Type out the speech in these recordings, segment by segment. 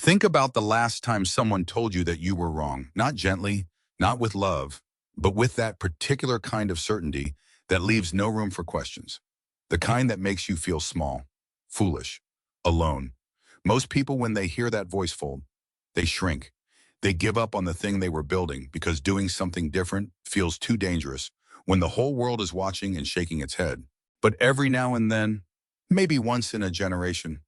Think about the last time someone told you that you were wrong, not gently, not with love, but with that particular kind of certainty that leaves no room for questions. The kind that makes you feel small, foolish, alone. Most people, when they hear that voice fold, they shrink. They give up on the thing they were building because doing something different feels too dangerous when the whole world is watching and shaking its head. But every now and then, maybe once in a generation,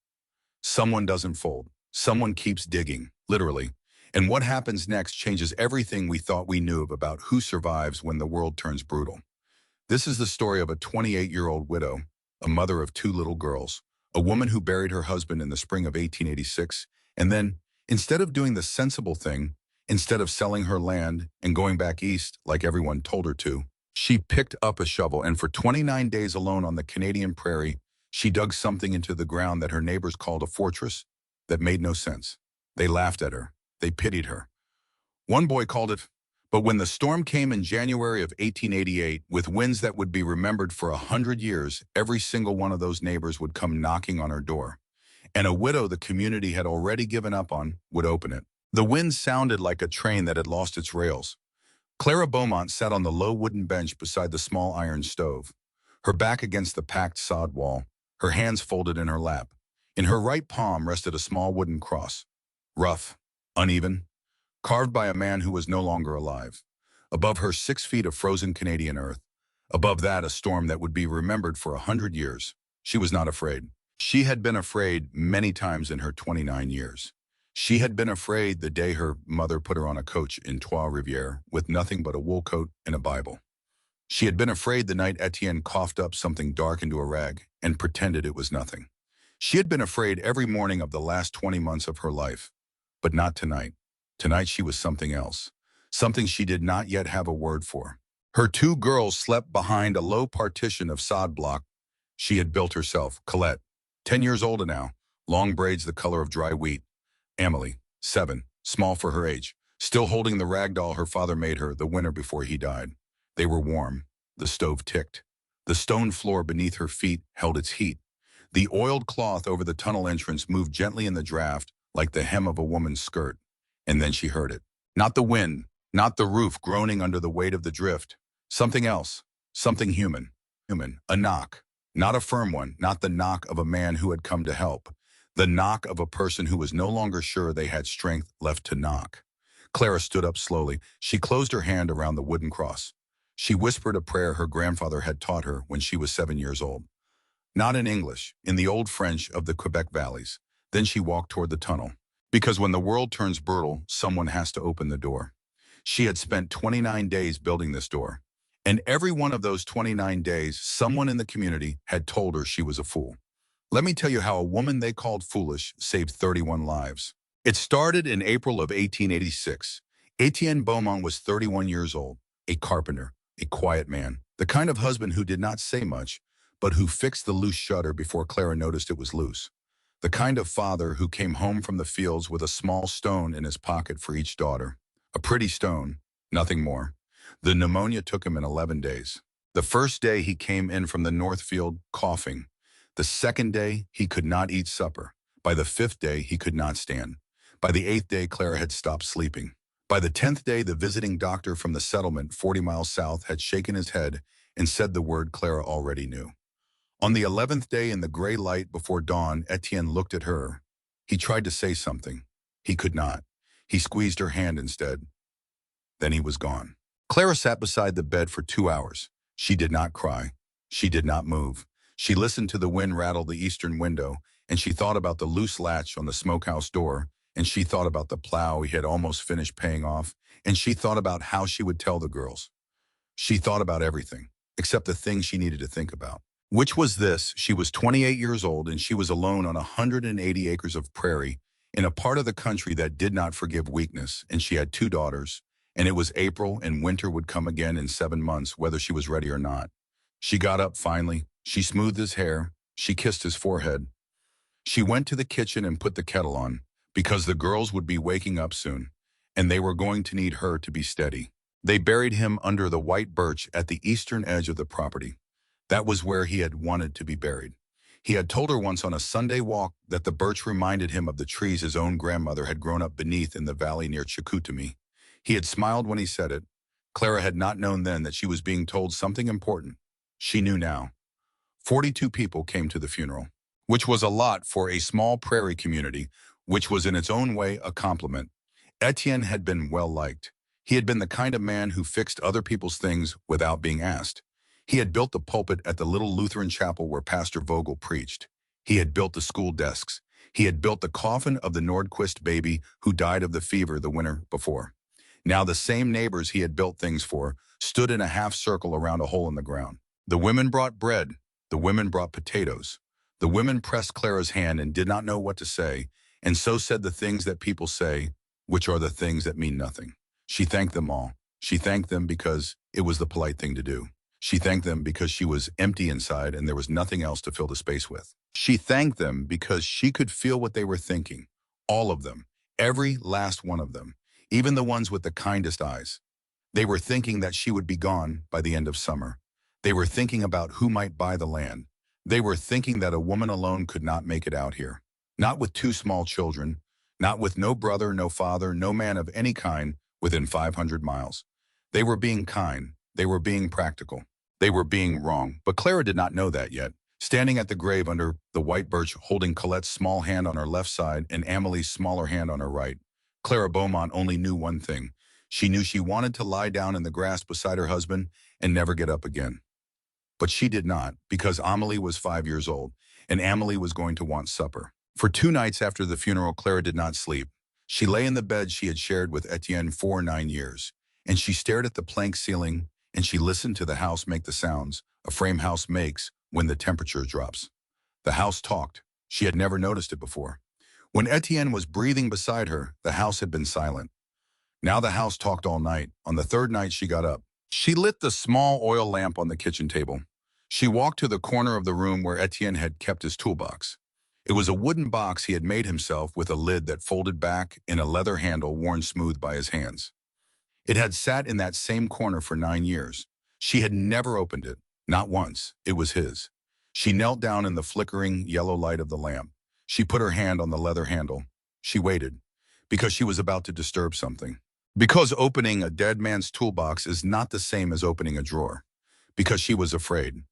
someone doesn't fold. Someone keeps digging, literally. And what happens next changes everything we thought we knew about who survives when the world turns brutal. This is the story of a 28-year-old widow, a mother of two little girls, a woman who buried her husband in the spring of 1886, and then, instead of doing the sensible thing, instead of selling her land and going back east like everyone told her to, she picked up a shovel and for 29 days alone on the Canadian prairie, she dug something into the ground that her neighbors called a fortress that made no sense. They laughed at her. They pitied her. One boy called it, but when the storm came in January of 1888, with winds that would be remembered for 100 years, every single one of those neighbors would come knocking on her door. And a widow the community had already given up on would open it. The wind sounded like a train that had lost its rails. Clara Beaumont sat on the low wooden bench beside the small iron stove, her back against the packed sod wall, her hands folded in her lap. In her right palm rested a small wooden cross, rough, uneven, carved by a man who was no longer alive. Above her 6 feet of frozen Canadian earth. Above that, a storm that would be remembered for 100 years. She was not afraid. She had been afraid many times in her 29 years. She had been afraid the day her mother put her on a coach in Trois-Rivières with nothing but a wool coat and a Bible. She had been afraid the night Etienne coughed up something dark into a rag and pretended it was nothing. She had been afraid every morning of the last 20 months of her life, but not tonight. Tonight she was something else, something she did not yet have a word for. Her two girls slept behind a low partition of sod block she had built herself. Colette, 10 years old now, long braids the color of dry wheat. Emily, 7, small for her age, still holding the rag doll her father made her the winter before he died. They were warm. The stove ticked. The stone floor beneath her feet held its heat. The oiled cloth over the tunnel entrance moved gently in the draft like the hem of a woman's skirt. And then she heard it. Not the wind, not the roof groaning under the weight of the drift. Something else, something human. A knock. Not a firm one, not the knock of a man who had come to help. The knock of a person who was no longer sure they had strength left to knock. Clara stood up slowly. She closed her hand around the wooden cross. She whispered a prayer her grandfather had taught her when she was 7 years old. Not in English, in the old French of the Quebec valleys. Then she walked toward the tunnel. Because when the world turns brutal, someone has to open the door. She had spent 29 days building this door. And every one of those 29 days, someone in the community had told her she was a fool. Let me tell you how a woman they called foolish saved 31 lives. It started in April of 1886. Etienne Beaumont was 31 years old, a carpenter, a quiet man, the kind of husband who did not say much, but who fixed the loose shutter before Clara noticed it was loose. The kind of father who came home from the fields with a small stone in his pocket for each daughter. A pretty stone, nothing more. The pneumonia took him in 11 days. The first day he came in from the North Field coughing. The second day he could not eat supper. By the 5th day he could not stand. By the 8th day Clara had stopped sleeping. By the 10th day the visiting doctor from the settlement 40 miles south had shaken his head and said the word Clara already knew. On the 11th day in the gray light before dawn, Etienne looked at her. He tried to say something. He could not. He squeezed her hand instead. Then he was gone. Clara sat beside the bed for 2 hours. She did not cry. She did not move. She listened to the wind rattle the eastern window, and she thought about the loose latch on the smokehouse door, and she thought about the plow he had almost finished paying off, and she thought about how she would tell the girls. She thought about everything, except the thing she needed to think about. Which was this: she was 28 years old and she was alone on 180 acres of prairie in a part of the country that did not forgive weakness, and she had 2 daughters, and it was April and winter would come again in 7 months whether she was ready or not. She got up finally. She smoothed his hair. She kissed his forehead. She went to the kitchen and put the kettle on because the girls would be waking up soon, and they were going to need her to be steady. They buried him under the white birch at the eastern edge of the property. That was where he had wanted to be buried. He had told her once on a Sunday walk that the birch reminded him of the trees his own grandmother had grown up beneath in the valley near Chicoutimi. He had smiled when he said it. Clara had not known then that she was being told something important. She knew now. 42 people came to the funeral, which was a lot for a small prairie community, which was in its own way a compliment. Etienne had been well liked. He had been the kind of man who fixed other people's things without being asked. He had built the pulpit at the little Lutheran chapel where Pastor Vogel preached. He had built the school desks. He had built the coffin of the Nordquist baby who died of the fever the winter before. Now the same neighbors he had built things for stood in a half circle around a hole in the ground. The women brought bread. The women brought potatoes. The women pressed Clara's hand and did not know what to say, and so said the things that people say, which are the things that mean nothing. She thanked them all. She thanked them because it was the polite thing to do. She thanked them because she was empty inside and there was nothing else to fill the space with. She thanked them because she could feel what they were thinking. All of them. Every last one of them. Even the ones with the kindest eyes. They were thinking that she would be gone by the end of summer. They were thinking about who might buy the land. They were thinking that a woman alone could not make it out here. Not with two small children. Not with no brother, no father, no man of any kind within 500 miles. They were being kind. They were being practical. They were being wrong. But Clara did not know that yet. Standing at the grave under the white birch, holding Colette's small hand on her left side and Amelie's smaller hand on her right, Clara Beaumont only knew one thing. She knew she wanted to lie down in the grass beside her husband and never get up again. But she did not, because Amelie was 5 years old, and Amelie was going to want supper. For 2 nights after the funeral, Clara did not sleep. She lay in the bed she had shared with Etienne for 9 years, and she stared at the plank ceiling, and she listened to the house make the sounds a frame house makes when the temperature drops. The house talked. She had never noticed it before. When Etienne was breathing beside her, the house had been silent. Now the house talked all night. On the 3rd night, she got up. She lit the small oil lamp on the kitchen table. She walked to the corner of the room where Etienne had kept his toolbox. It was a wooden box he had made himself with a lid that folded back and a leather handle worn smooth by his hands. It had sat in that same corner for 9 years. She had never opened it, not once. It was his. She knelt down in the flickering yellow light of the lamp. She put her hand on the leather handle. She waited, because she was about to disturb something. Because opening a dead man's toolbox is not the same as opening a drawer. Because she was afraid.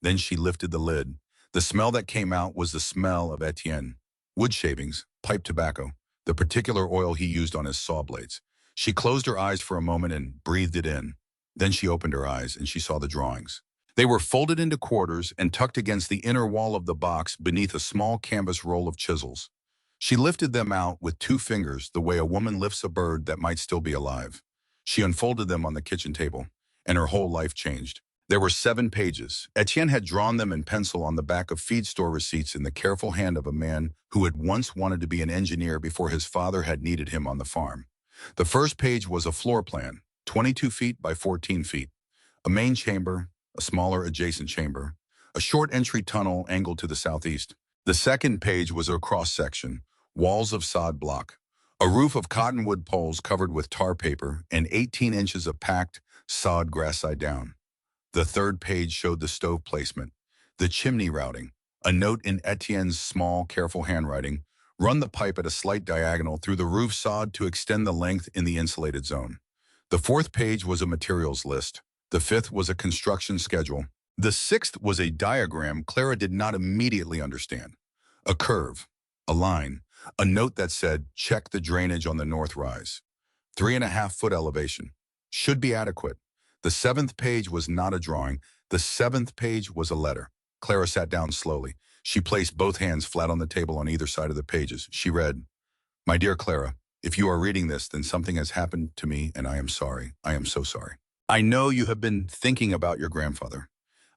Then she lifted the lid. The smell that came out was the smell of Etienne. Wood shavings, pipe tobacco, the particular oil he used on his saw blades. She closed her eyes for a moment and breathed it in. Then she opened her eyes and she saw the drawings. They were folded into quarters and tucked against the inner wall of the box beneath a small canvas roll of chisels. She lifted them out with 2 fingers the way a woman lifts a bird that might still be alive. She unfolded them on the kitchen table, and her whole life changed. There were 7 pages. Etienne had drawn them in pencil on the back of feed store receipts in the careful hand of a man who had once wanted to be an engineer before his father had needed him on the farm. The first page was a floor plan, 22 feet by 14 feet. A main chamber, a smaller adjacent chamber, a short entry tunnel angled to the southeast. The second page was a cross-section, walls of sod block, a roof of cottonwood poles covered with tar paper, and 18 inches of packed sod grass side down. The third page showed the stove placement, the chimney routing, a note in Etienne's small, careful handwriting, run the pipe at a slight diagonal through the roof sod to extend the length in the insulated zone. The 4th page was a materials list. The 5th was a construction schedule. The 6th was a diagram Clara did not immediately understand. A curve, a line, a note that said, check the drainage on the north rise. 3.5-foot elevation. Should be adequate. The 7th page was not a drawing. The 7th page was a letter. Clara sat down slowly. She placed both hands flat on the table on either side of the pages. She read, "My dear Clara, if you are reading this, then something has happened to me and I am sorry. I am so sorry. I know you have been thinking about your grandfather.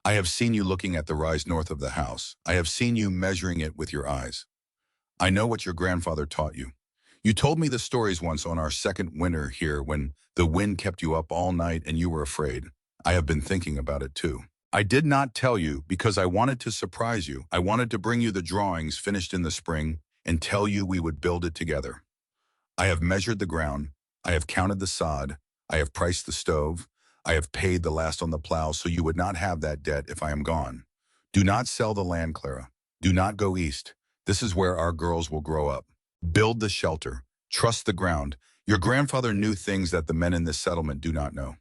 I have seen you looking at the rise north of the house. I have seen you measuring it with your eyes. I know what your grandfather taught you. You told me the stories once on our second winter here when the wind kept you up all night and you were afraid. I have been thinking about it too. I did not tell you because I wanted to surprise you. I wanted to bring you the drawings finished in the spring and tell you we would build it together. I have measured the ground. I have counted the sod. I have priced the stove. I have paid the last on the plow so you would not have that debt if I am gone. Do not sell the land, Clara. Do not go east. This is where our girls will grow up. Build the shelter. Trust the ground. Your grandfather knew things that the men in this settlement do not know.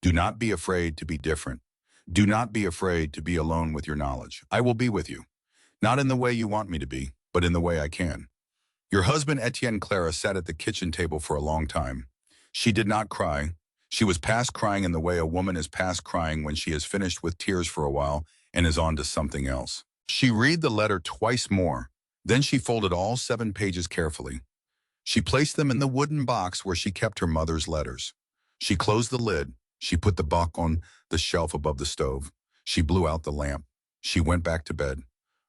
Do not be afraid to be different. Do not be afraid to be alone with your knowledge. I will be with you. Not in the way you want me to be, but in the way I can. Your husband, Etienne. Clara sat at the kitchen table for a long time. She did not cry. She was past crying in the way a woman is past crying when she has finished with tears for a while and is on to something else. She read the letter twice more. Then she folded all 7 pages carefully. She placed them in the wooden box where she kept her mother's letters. She closed the lid. She put the box on the shelf above the stove. She blew out the lamp. She went back to bed.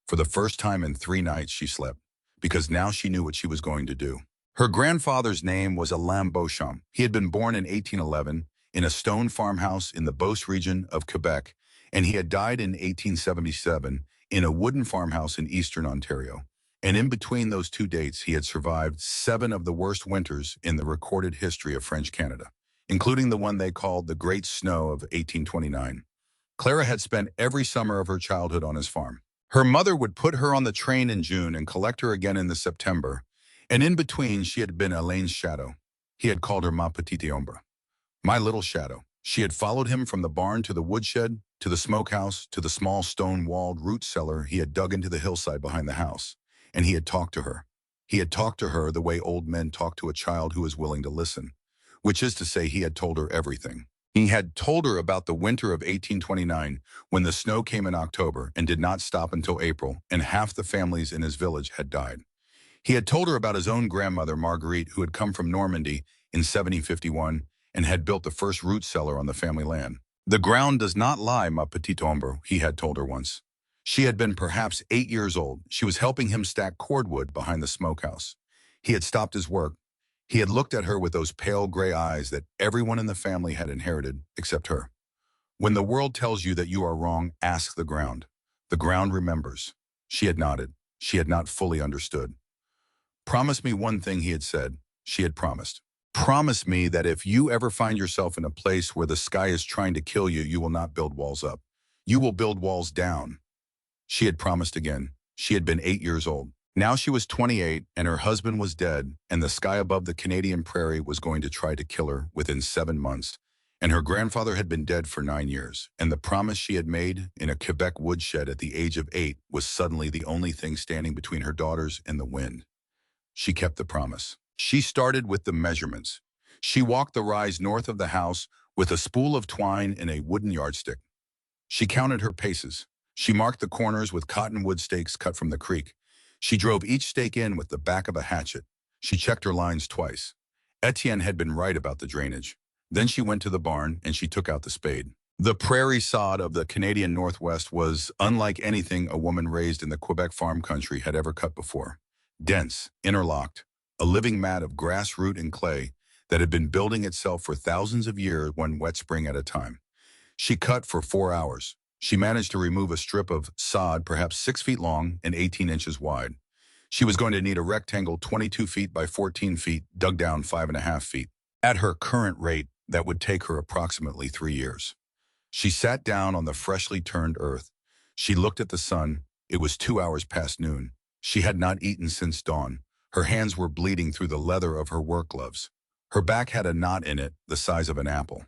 For the first time in 3 nights she slept, because now she knew what she was going to do. Her grandfather's name was Alain Beauchamp. He had been born in 1811 in a stone farmhouse in the Beauce region of Quebec, and he had died in 1877 in a wooden farmhouse in eastern Ontario. And in between those 2 dates, he had survived 7 of the worst winters in the recorded history of French Canada, including the one they called the Great Snow of 1829. Clara had spent every summer of her childhood on his farm. Her mother would put her on the train in June and collect her again in the September, and in between she had been Alain's shadow. He had called her Ma Petite Ombre, my little shadow. She had followed him from the barn to the woodshed, to the smokehouse, to the small stone-walled root cellar he had dug into the hillside behind the house. And he had talked to her. He had talked to her the way old men talk to a child who is willing to listen, which is to say he had told her everything. He had told her about the winter of 1829 when the snow came in October and did not stop until April, and half the families in his village had died. He had told her about his own grandmother, Marguerite, who had come from Normandy in 1751 and had built the first root cellar on the family land. The ground does not lie, ma petite ombre, he had told her once. She had been perhaps 8 years old. She was helping him stack cordwood behind the smokehouse. He had stopped his work. He had looked at her with those pale gray eyes that everyone in the family had inherited, except her. When the world tells you that you are wrong, ask the ground. The ground remembers. She had nodded. She had not fully understood. Promise me one thing, he had said. She had promised. Promise me that if you ever find yourself in a place where the sky is trying to kill you, you will not build walls up. You will build walls down. She had promised again. She had been 8 years old. Now she was 28, and her husband was dead, and the sky above the Canadian prairie was going to try to kill her within 7 months, and her grandfather had been dead for 9 years, and the promise she had made in a Quebec woodshed at the age of 8 was suddenly the only thing standing between her daughters and the wind. She kept the promise. She started with the measurements. She walked the rise north of the house with a spool of twine and a wooden yardstick. She counted her paces. She marked the corners with cottonwood stakes cut from the creek. She drove each stake in with the back of a hatchet. She checked her lines twice. Etienne had been right about the drainage. Then she went to the barn and she took out the spade. The prairie sod of the Canadian Northwest was unlike anything a woman raised in the Quebec farm country had ever cut before. Dense, interlocked, a living mat of grass root and clay that had been building itself for thousands of years, one wet spring at a time. She cut for 4 hours. She managed to remove a strip of sod perhaps 6 feet long and 18 inches wide. She was going to need a rectangle 22 feet by 14 feet, dug down 5.5 feet. At her current rate, that would take her approximately 3 years. She sat down on the freshly turned earth. She looked at the sun. It was 2 hours past noon. She had not eaten since dawn. Her hands were bleeding through the leather of her work gloves. Her back had a knot in it the size of an apple.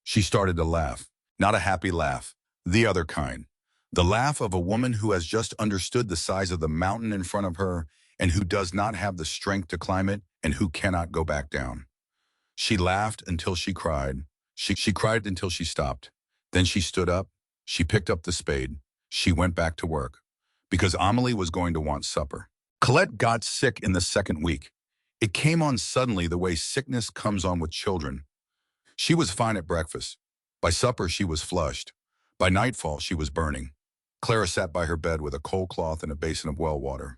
She started to laugh. Not a happy laugh. The other kind. The laugh of a woman who has just understood the size of the mountain in front of her and who does not have the strength to climb it and who cannot go back down. She laughed until she cried. She cried until she stopped. Then she stood up. She picked up the spade. She went back to work because Amélie was going to want supper. Colette got sick in the 2nd week. It came on suddenly the way sickness comes on with children. She was fine at breakfast. By supper, she was flushed. By nightfall, she was burning. Clara sat by her bed with a cold cloth and a basin of well water.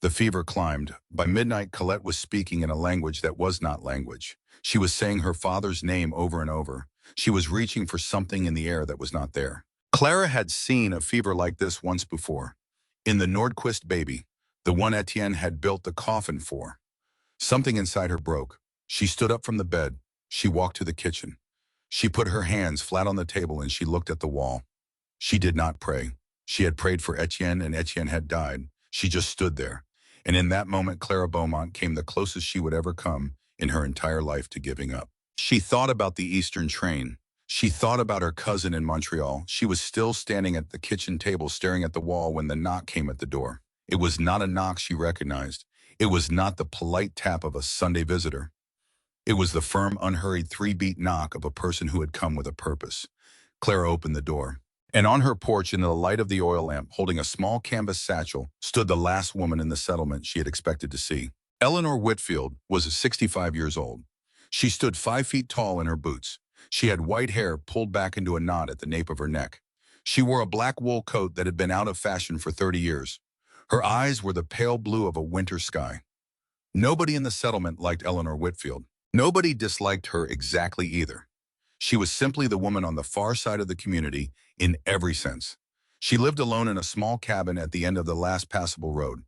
The fever climbed. By midnight, Colette was speaking in a language that was not language. She was saying her father's name over and over. She was reaching for something in the air that was not there. Clara had seen a fever like this once before. In the Nordquist baby, the one Etienne had built the coffin for. Something inside her broke. She stood up from the bed. She walked to the kitchen. She put her hands flat on the table and she looked at the wall. She did not pray. She had prayed for Etienne, and Etienne had died. She just stood there. And in that moment, Clara Beaumont came the closest she would ever come in her entire life to giving up. She thought about the Eastern train. She thought about her cousin in Montreal. She was still standing at the kitchen table staring at the wall when the knock came at the door. It was not a knock she recognized. It was not the polite tap of a Sunday visitor. It was the firm, unhurried three-beat knock of a person who had come with a purpose. Clara opened the door. And on her porch, in the light of the oil lamp, holding a small canvas satchel, stood the last woman in the settlement she had expected to see. Eleanor Whitfield was 65 years old. She stood 5 feet tall in her boots. She had white hair pulled back into a knot at the nape of her neck. She wore a black wool coat that had been out of fashion for 30 years. Her eyes were the pale blue of a winter sky. Nobody in the settlement liked Eleanor Whitfield. Nobody disliked her exactly either. She was simply the woman on the far side of the community in every sense. She lived alone in a small cabin at the end of the last passable road.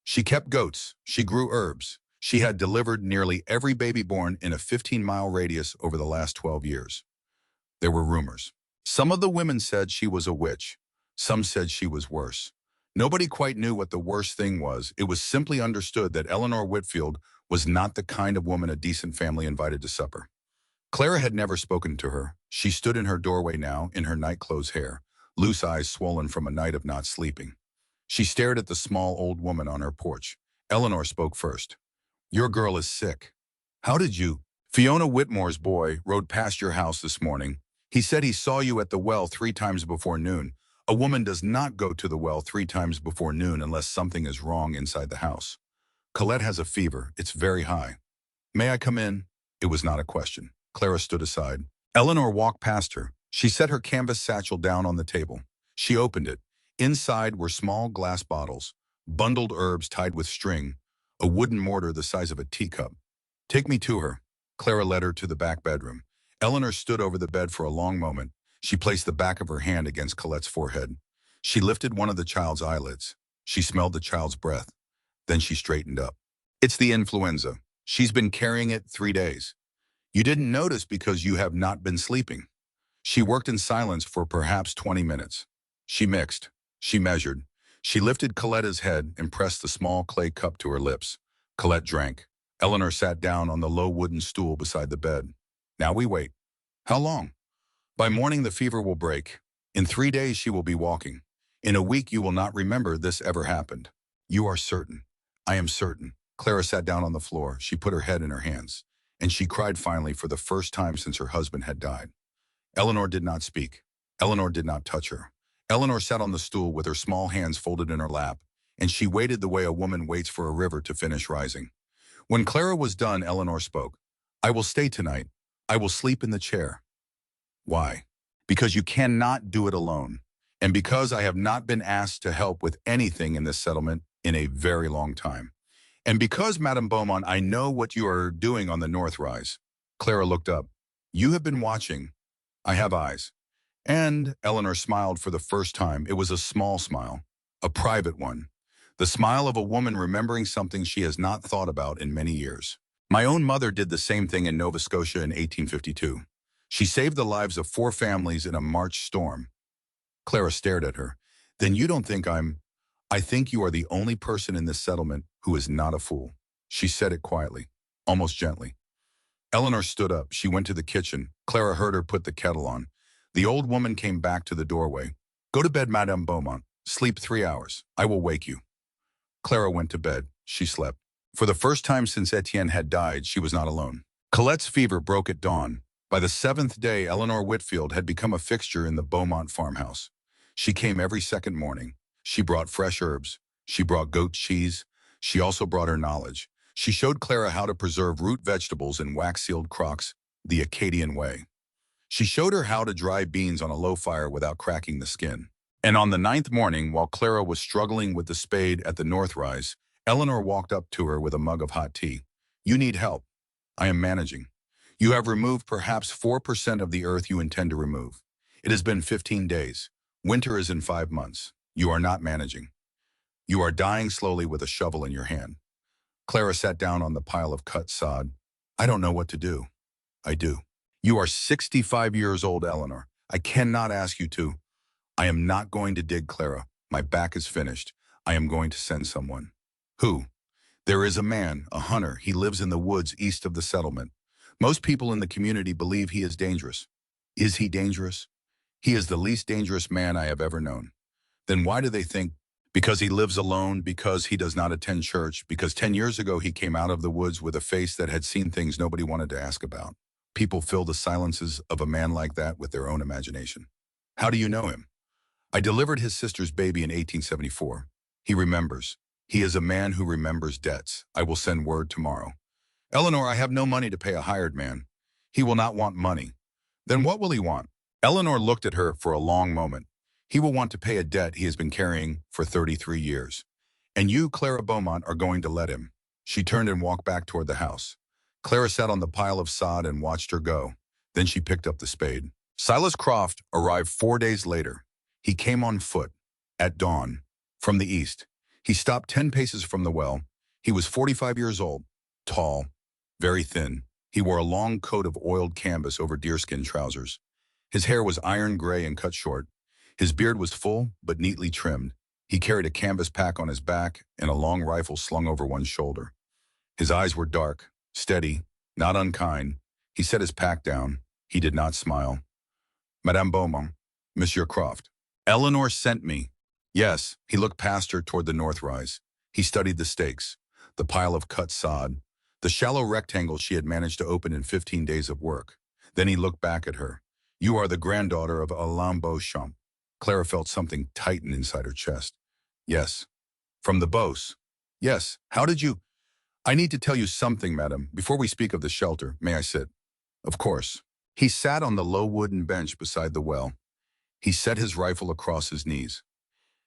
She kept goats. She grew herbs. She had delivered nearly every baby born in a 15-mile radius over the last 12 years. There were rumors. Some of the women said she was a witch. Some said she was worse. Nobody quite knew what the worst thing was. It was simply understood that Eleanor Whitfield was not the kind of woman a decent family invited to supper. Clara had never spoken to her. She stood in her doorway now, in her nightclothes hair, loose eyes swollen from a night of not sleeping. She stared at the small old woman on her porch. Eleanor spoke first. "Your girl is sick. How did you?" "Fiona Whitmore's boy rode past your house this morning. He said he saw you at the well 3 times before noon. A woman does not go to the well 3 times before noon unless something is wrong inside the house. Colette has a fever. It's very high. May I come in?" It was not a question. Clara stood aside. Eleanor walked past her. She set her canvas satchel down on the table. She opened it. Inside were small glass bottles, bundled herbs tied with string, a wooden mortar the size of a teacup. "Take me to her." Clara led her to the back bedroom. Eleanor stood over the bed for a long moment. She placed the back of her hand against Colette's forehead. She lifted one of the child's eyelids. She smelled the child's breath. Then she straightened up. "It's the influenza. She's been carrying it 3 days. You didn't notice because you have not been sleeping." She worked in silence for perhaps 20 minutes. She mixed. She measured. She lifted Coletta's head and pressed the small clay cup to her lips. Colette drank. Eleanor sat down on the low wooden stool beside the bed. "Now we wait." "How long?" "By morning the fever will break. In 3 days she will be walking. In a week you will not remember this ever happened." "You are certain?" "I am certain." Clara sat down on the floor. She put her head in her hands. And she cried finally for the first time since her husband had died. Eleanor did not speak. Eleanor did not touch her. Eleanor sat on the stool with her small hands folded in her lap, and she waited the way a woman waits for a river to finish rising. When Clara was done, Eleanor spoke. "I will stay tonight. I will sleep in the chair." "Why?" "Because you cannot do it alone, and because I have not been asked to help with anything in this settlement in a very long time. And because, Madame Beaumont, I know what you are doing on the North Rise." Clara looked up. "You have been watching." "I have eyes." And Eleanor smiled for the first time. It was a small smile, a private one. The smile of a woman remembering something she has not thought about in many years. "My own mother did the same thing in Nova Scotia in 1852. She saved the lives of 4 families in a March storm." Clara stared at her. "Then you don't think I think you are the only person in this settlement who is not a fool." She said it quietly, almost gently. Eleanor stood up. She went to the kitchen. Clara heard her put the kettle on. The old woman came back to the doorway. "Go to bed, Madame Beaumont. Sleep 3 hours. I will wake you." Clara went to bed. She slept. For the first time since Etienne had died, she was not alone. Colette's fever broke at dawn. By the 7th day, Eleanor Whitfield had become a fixture in the Beaumont farmhouse. She came every second morning. She brought fresh herbs. She brought goat cheese. She also brought her knowledge. She showed Clara how to preserve root vegetables in wax-sealed crocks, the Acadian way. She showed her how to dry beans on a low fire without cracking the skin. And on the 9th morning, while Clara was struggling with the spade at the North Rise, Eleanor walked up to her with a mug of hot tea. "You need help." "I am managing." "You have removed perhaps 4% of the earth you intend to remove. It has been 15 days. Winter is in 5 months. You are not managing. You are dying slowly with a shovel in your hand." Clara sat down on the pile of cut sod. "I don't know what to do." "I do." "You are 65 years old, Eleanor. I cannot ask you to." I am not going to dig, Clara. My back is finished. I am going to send someone. Who? There is a man, a hunter. He lives in the woods east of the settlement. Most people in the community believe he is dangerous. Is he dangerous? He is the least dangerous man I have ever known. Then why do they think? Because he lives alone, because he does not attend church, because 10 years ago he came out of the woods with a face that had seen things nobody wanted to ask about. People fill the silences of a man like that with their own imagination. How do you know him? I delivered his sister's baby in 1874. He remembers. He is a man who remembers debts. I will send word tomorrow. Eleanor, I have no money to pay a hired man. He will not want money. Then what will he want? Eleanor looked at her for a long moment. He will want to pay a debt he has been carrying for 33 years. And you, Clara Beaumont, are going to let him. She turned and walked back toward the house. Clara sat on the pile of sod and watched her go. Then she picked up the spade. Silas Croft arrived 4 days later. He came on foot, at dawn, from the east. He stopped 10 paces from the well. He was 45 years old, tall, very thin. He wore a long coat of oiled canvas over deerskin trousers. His hair was iron gray and cut short. His beard was full, but neatly trimmed. He carried a canvas pack on his back and a long rifle slung over one shoulder. His eyes were dark, steady, not unkind. He set his pack down. He did not smile. Madame Beaumont, Monsieur Croft. Eleanor sent me. Yes, he looked past her toward the north rise. He studied the stakes, the pile of cut sod, the shallow rectangle she had managed to open in 15 days of work. Then he looked back at her. You are the granddaughter of Alain Beauchamp. Clara felt something tighten inside her chest. Yes. From the Beauce. Yes. How did you? I need to tell you something, madam. Before we speak of the shelter, may I sit? Of course. He sat on the low wooden bench beside the well. He set his rifle across his knees.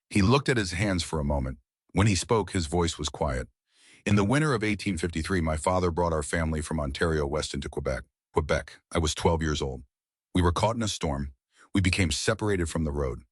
He looked at his hands for a moment. When he spoke, his voice was quiet. In the winter of 1853, my father brought our family from Ontario west into Quebec. I was 12 years old. We were caught in a storm. We became separated from the road.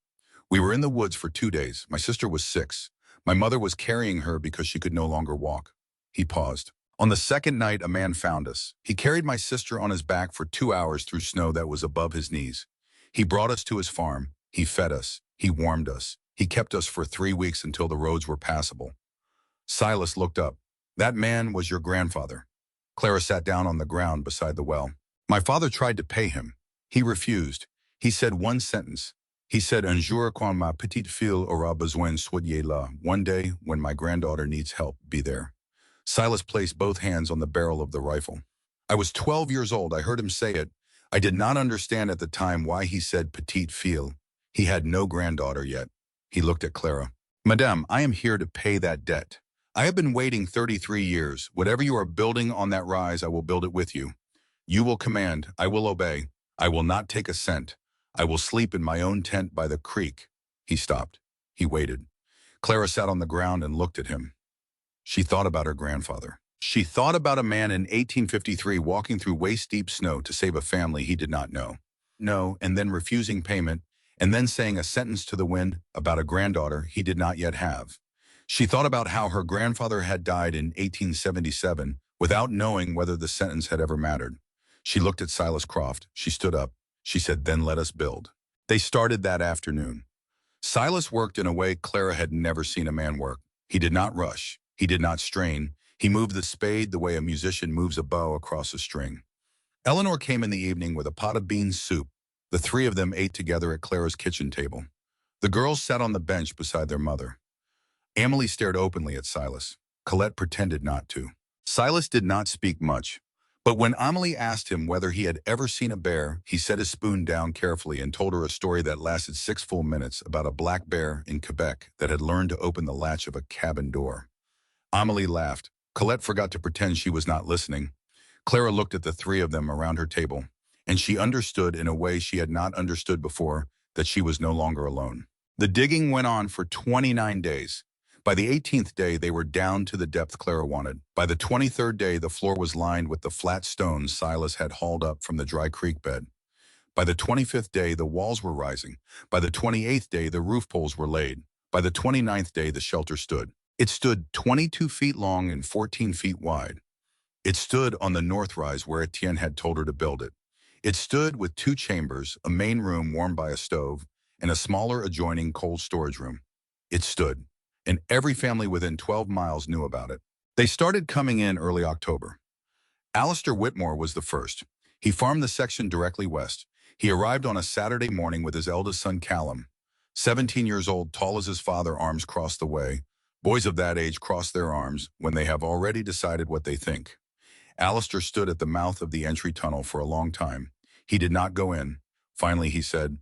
We were in the woods for 2 days. My sister was 6. My mother was carrying her because she could no longer walk. He paused. On the second night, a man found us. He carried my sister on his back for 2 hours through snow that was above his knees. He brought us to his farm. He fed us. He warmed us. He kept us for 3 weeks until the roads were passable. Silas looked up. That man was your grandfather. Clara sat down on the ground beside the well. My father tried to pay him. He refused. He said one sentence. He said, Un jour quand ma petite fille aura besoin, soyez là. One day, when my granddaughter needs help, be there. Silas placed both hands on the barrel of the rifle. I was 12 years old. I heard him say it. I did not understand at the time why he said petite fille. He had no granddaughter yet. He looked at Clara. Madame, I am here to pay that debt. I have been waiting 33 years. Whatever you are building on that rise, I will build it with you. You will command. I will obey. I will not take a cent. I will sleep in my own tent by the creek. He stopped. He waited. Clara sat on the ground and looked at him. She thought about her grandfather. She thought about a man in 1853 walking through waist-deep snow to save a family he did not know. No, and then refusing payment, and then saying a sentence to the wind about a granddaughter he did not yet have. She thought about how her grandfather had died in 1877 without knowing whether the sentence had ever mattered. She looked at Silas Croft. She stood up. She said, then let us build. They started that afternoon. Silas worked in a way Clara had never seen a man work. He did not rush. He did not strain. He moved the spade the way a musician moves a bow across a string. Eleanor came in the evening with a pot of bean soup. The three of them ate together at Clara's kitchen table. The girls sat on the bench beside their mother. Amelie stared openly at Silas. Colette pretended not to. Silas did not speak much. But when Amelie asked him whether he had ever seen a bear, he set his spoon down carefully and told her a story that lasted 6 full minutes about a black bear in Quebec that had learned to open the latch of a cabin door. Amelie laughed. Colette forgot to pretend she was not listening. Clara looked at the three of them around her table, and she understood in a way she had not understood before that she was no longer alone. The digging went on for 29 days. By the 18th day, they were down to the depth Clara wanted. By the 23rd day, the floor was lined with the flat stones Silas had hauled up from the dry creek bed. By the 25th day, the walls were rising. By the 28th day, the roof poles were laid. By the 29th day, the shelter stood. It stood 22 feet long and 14 feet wide. It stood on the north rise where Etienne had told her to build it. It stood with 2 chambers, a main room warmed by a stove, in a smaller adjoining cold storage room. It stood, and every family within 12 miles knew about it. They started coming in early October. Alistair Whitmore was the first. He farmed the section directly west. He arrived on a Saturday morning with his eldest son, Callum. 17 years old, tall as his father, arms crossed the way. Boys of that age cross their arms when they have already decided what they think. Alistair stood at the mouth of the entry tunnel for a long time. He did not go in. Finally, he said,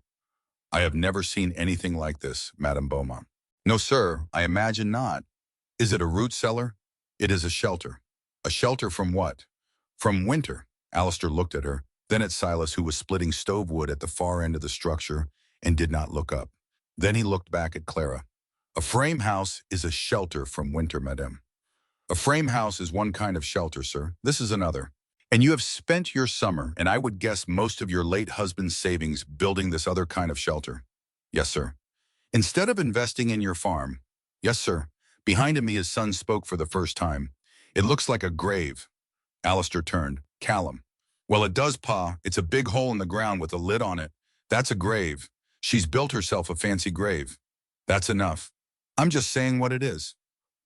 "I have never seen anything like this, Madame Beaumont." "No, sir, I imagine not. Is it a root cellar?" "It is a shelter." "A shelter from what?" "From winter." Alistair looked at her, then at Silas, who was splitting stove wood at the far end of the structure, and did not look up. Then he looked back at Clara. "A frame house is a shelter from winter, madame." "A frame house is one kind of shelter, sir. This is another. And you have spent your summer, and I would guess most of your late husband's savings, building this other kind of shelter." "Yes, sir." "Instead of investing in your farm." "Yes, sir." Behind him, his son spoke for the first time. "It looks like a grave." Alistair turned. "Callum." "Well, it does, Pa. It's a big hole in the ground with a lid on it. That's a grave. She's built herself a fancy grave." "That's enough. I'm just saying what it is."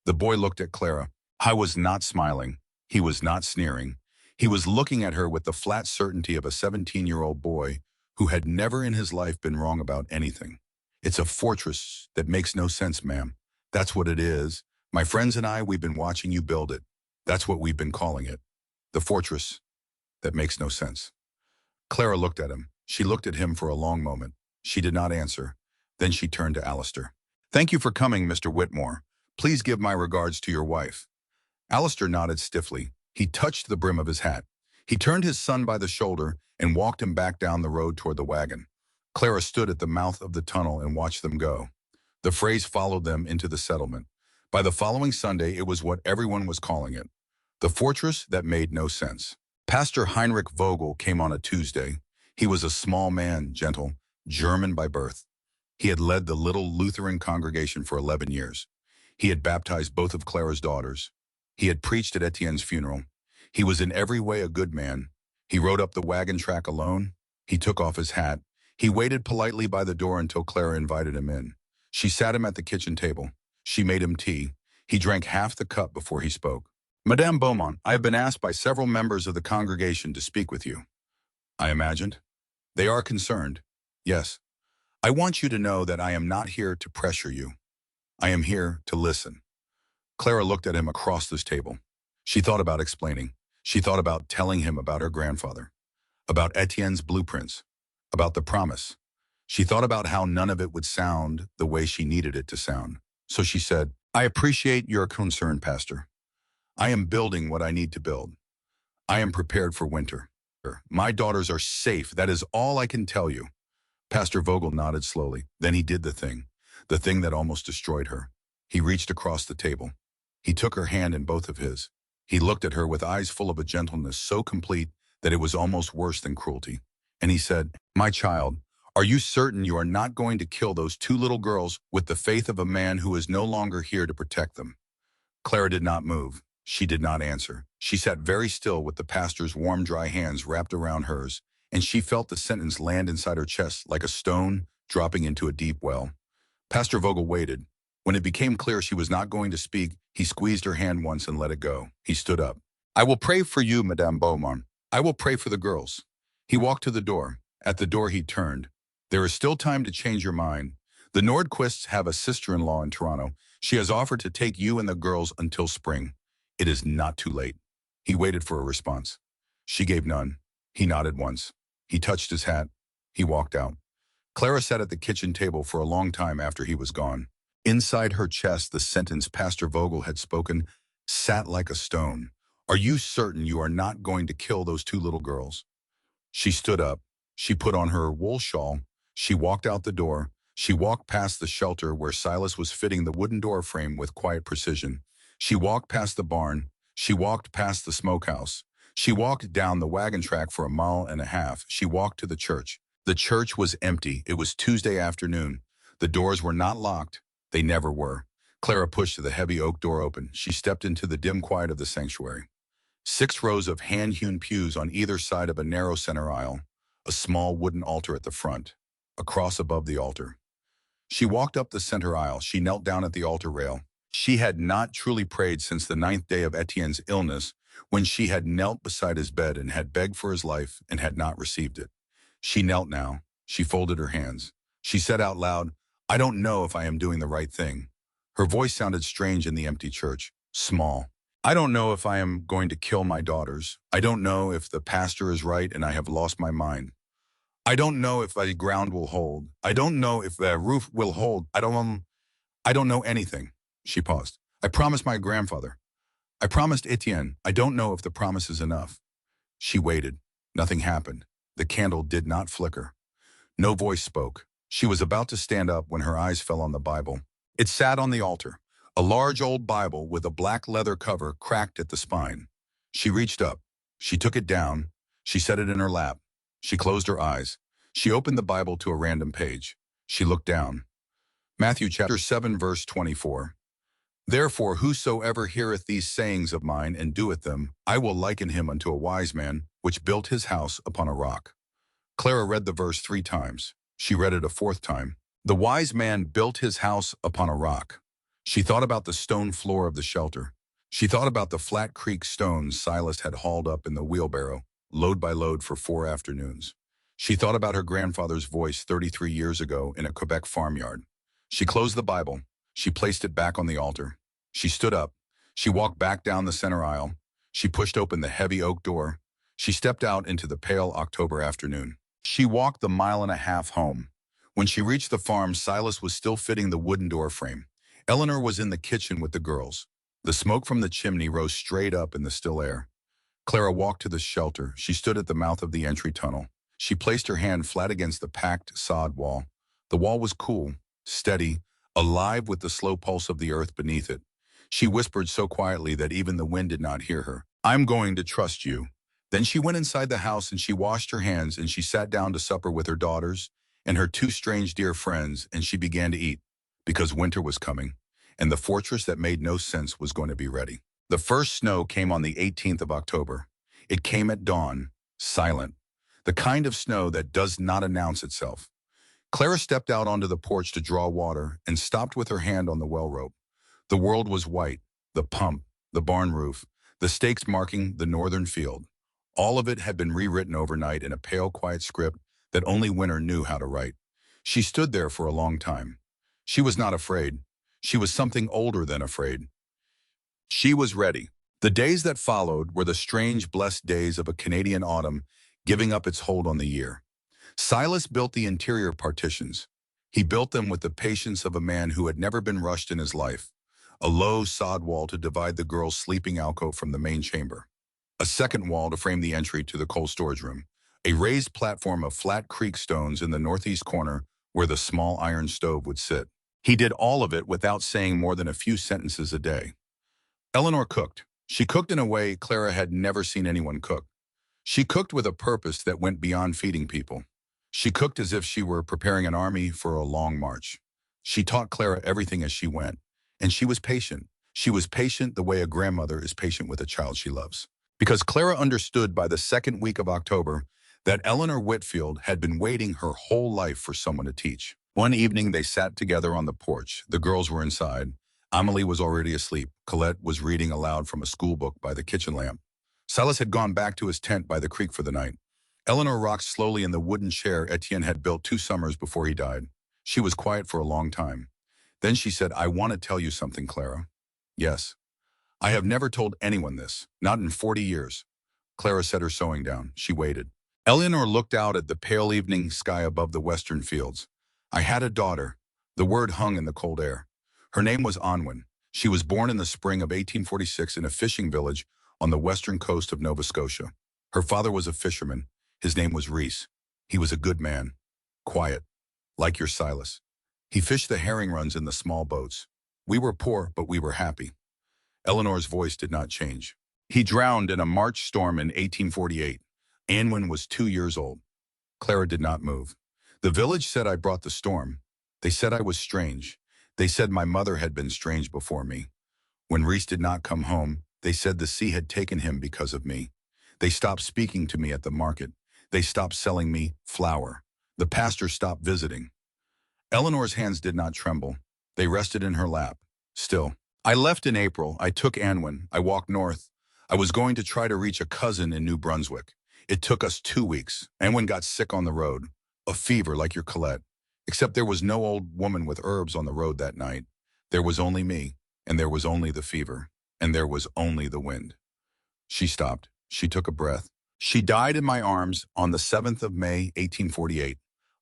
The boy looked at Clara. I was not smiling. He was not sneering. He was looking at her with the flat certainty of a 17-year-old boy who had never in his life been wrong about anything. "It's a fortress that makes no sense, ma'am. That's what it is. My friends and I, we've been watching you build it. That's what we've been calling it. The fortress that makes no sense." Clara looked at him. She looked at him for a long moment. She did not answer. Then she turned to Alistair. "Thank you for coming, Mr. Whitmore. Please give my regards to your wife." Alistair nodded stiffly. He touched the brim of his hat. He turned his son by the shoulder and walked him back down the road toward the wagon. Clara stood at the mouth of the tunnel and watched them go. The phrase followed them into the settlement. By the following Sunday, it was what everyone was calling it: the fortress that made no sense. Pastor Heinrich Vogel came on a Tuesday. He was a small man, gentle, German by birth. He had led the little Lutheran congregation for 11 years. He had baptized both of Clara's daughters. He had preached at Etienne's funeral. He was in every way a good man. He rode up the wagon track alone. He took off his hat. He waited politely by the door until Clara invited him in. She sat him at the kitchen table. She made him tea. He drank half the cup before he spoke. "Madame Beaumont, I have been asked by several members of the congregation to speak with you." I imagined. "They are concerned." "Yes. I want you to know that I am not here to pressure you. I am here to listen." Clara looked at him across this table. She thought about explaining. She thought about telling him about her grandfather, about Etienne's blueprints, about the promise. She thought about how none of it would sound the way she needed it to sound. So she said, "I appreciate your concern, Pastor. I am building what I need to build. I am prepared for winter. My daughters are safe. That is all I can tell you." Pastor Vogel nodded slowly. Then he did the thing that almost destroyed her. He reached across the table. He took her hand in both of his. He looked at her with eyes full of a gentleness so complete that it was almost worse than cruelty. And he said, "My child, are you certain you are not going to kill those two little girls with the faith of a man who is no longer here to protect them?" Clara did not move. She did not answer. She sat very still with the pastor's warm, dry hands wrapped around hers, and she felt the sentence land inside her chest like a stone dropping into a deep well. Pastor Vogel waited. When it became clear she was not going to speak, he squeezed her hand once and let it go. He stood up. "I will pray for you, Madame Beaumont. I will pray for the girls." He walked to the door. At the door he turned. "There is still time to change your mind. The Nordquists have a sister-in-law in Toronto. She has offered to take you and the girls until spring. It is not too late." He waited for a response. She gave none. He nodded once. He touched his hat. He walked out. Clara sat at the kitchen table for a long time after he was gone. Inside her chest, the sentence Pastor Vogel had spoken sat like a stone. "Are you certain you are not going to kill those two little girls?" She stood up. She put on her wool shawl. She walked out the door. She walked past the shelter where Silas was fitting the wooden door frame with quiet precision. She walked past the barn. She walked past the smokehouse. She walked down the wagon track for a mile and a half. She walked to the church. The church was empty. It was Tuesday afternoon. The doors were not locked. They never were. Clara pushed the heavy oak door open. She stepped into the dim quiet of the sanctuary. 6 rows of hand-hewn pews on either side of a narrow center aisle. A small wooden altar at the front. A cross above the altar. She walked up the center aisle. She knelt down at the altar rail. She had not truly prayed since the 9th day of Etienne's illness, when she had knelt beside his bed and had begged for his life and had not received it. She knelt now. She folded her hands. She said out loud, "I don't know if I am doing the right thing." Her voice sounded strange in the empty church, small. "I don't know if I am going to kill my daughters. I don't know if the pastor is right and I have lost my mind. I don't know if the ground will hold. I don't know if the roof will hold. I don't know anything." She paused. "I promised my grandfather. I promised Etienne. I don't know if the promise is enough." She waited. Nothing happened. The candle did not flicker. No voice spoke. She was about to stand up when her eyes fell on the Bible. It sat on the altar, a large old Bible with a black leather cover cracked at the spine. She reached up. She took it down. She set it in her lap. She closed her eyes. She opened the Bible to a random page. She looked down. Matthew chapter 7 verse 24. "Therefore whosoever heareth these sayings of mine and doeth them, I will liken him unto a wise man, which built his house upon a rock." Clara read the verse 3 times. She read it a 4th time. The wise man built his house upon a rock. She thought about the stone floor of the shelter. She thought about the flat creek stones Silas had hauled up in the wheelbarrow, load by load for 4 afternoons. She thought about her grandfather's voice 33 years ago in a Quebec farmyard. She closed the Bible. She placed it back on the altar. She stood up. She walked back down the center aisle. She pushed open the heavy oak door. She stepped out into the pale October afternoon. She walked the 1.5 miles home. When she reached the farm, Silas was still fitting the wooden door frame. Eleanor was in the kitchen with the girls. The smoke from the chimney rose straight up in the still air. Clara walked to the shelter. She stood at the mouth of the entry tunnel. She placed her hand flat against the packed sod wall. The wall was cool, steady, alive with the slow pulse of the earth beneath it. She whispered so quietly that even the wind did not hear her. "I'm going to trust you." Then she went inside the house and she washed her hands and she sat down to supper with her daughters and her 2 strange dear friends, and she began to eat, because winter was coming and the fortress that made no sense was going to be ready. The first snow came on the 18th of October. It came at dawn, silent, the kind of snow that does not announce itself. Clara stepped out onto the porch to draw water and stopped with her hand on the well rope. The world was white, the pump, the barn roof, the stakes marking the northern field. All of it had been rewritten overnight in a pale, quiet script that only winter knew how to write. She stood there for a long time. She was not afraid. She was something older than afraid. She was ready. The days that followed were the strange, blessed days of a Canadian autumn giving up its hold on the year. Silas built the interior partitions. He built them with the patience of a man who had never been rushed in his life. A low sod wall to divide the girls' sleeping alcove from the main chamber. A second wall to frame the entry to the coal storage room. A raised platform of flat creek stones in the northeast corner where the small iron stove would sit. He did all of it without saying more than a few sentences a day. Eleanor cooked. She cooked in a way Clara had never seen anyone cook. She cooked with a purpose that went beyond feeding people. She cooked as if she were preparing an army for a long march. She taught Clara everything as she went, and she was patient. She was patient the way a grandmother is patient with a child she loves. Because Clara understood by the second week of October that Eleanor Whitfield had been waiting her whole life for someone to teach. One evening they sat together on the porch. The girls were inside. Amelie was already asleep. Colette was reading aloud from a school book by the kitchen lamp. Silas had gone back to his tent by the creek for the night. Eleanor rocked slowly in the wooden chair Etienne had built 2 summers before he died. She was quiet for a long time. Then she said, "I want to tell you something, Clara." "Yes." "I have never told anyone this, not in 40 years. Clara set her sewing down. She waited. Eleanor looked out at the pale evening sky above the western fields. "I had a daughter." The word hung in the cold air. Her name was Anwen. She was born in the spring of 1846 in a fishing village on the western coast of Nova Scotia. Her father was a fisherman. His name was Reese. He was a good man. Quiet. Like your Silas. He fished the herring runs in the small boats. We were poor, but we were happy. Eleanor's voice did not change. He drowned in a March storm in 1848. Anwen was 2 years old. Clara did not move. The village said I brought the storm. They said I was strange. They said my mother had been strange before me. When Reese did not come home, they said the sea had taken him because of me. They stopped speaking to me at the market. They stopped selling me flour. The pastor stopped visiting. Eleanor's hands did not tremble. They rested in her lap. Still. I left in April. I took Anwen. I walked north. I was going to try to reach a cousin in New Brunswick. It took us 2 weeks. Anwen got sick on the road. A fever like your Colette. Except there was no old woman with herbs on the road that night. There was only me, and there was only the fever, and there was only the wind. She stopped. She took a breath. She died in my arms on the 7th of May, 1848.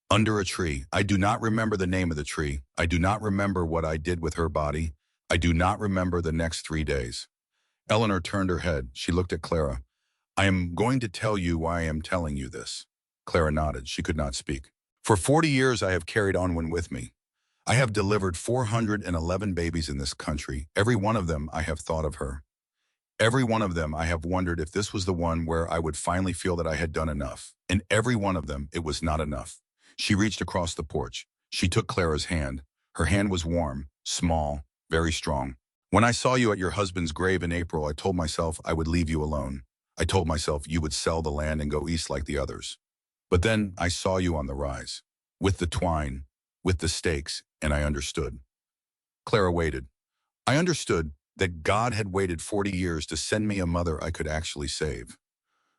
Under a tree. I do not remember the name of the tree. I do not remember what I did with her body. I do not remember the next 3 days. Eleanor turned her head. She looked at Clara. I am going to tell you why I am telling you this. Clara nodded. She could not speak. For 40 years I have carried Onwin with me. I have delivered 411 babies in this country. Every one of them I have thought of her. Every one of them I have wondered if this was the one where I would finally feel that I had done enough. And every one of them it was not enough. She reached across the porch. She took Clara's hand. Her hand was warm, small, very strong. When I saw you at your husband's grave in April, I told myself I would leave you alone. I told myself you would sell the land and go east like the others. But then I saw you on the rise, with the twine, with the stakes, and I understood. Clara waited. I understood that God had waited 40 years to send me a mother I could actually save.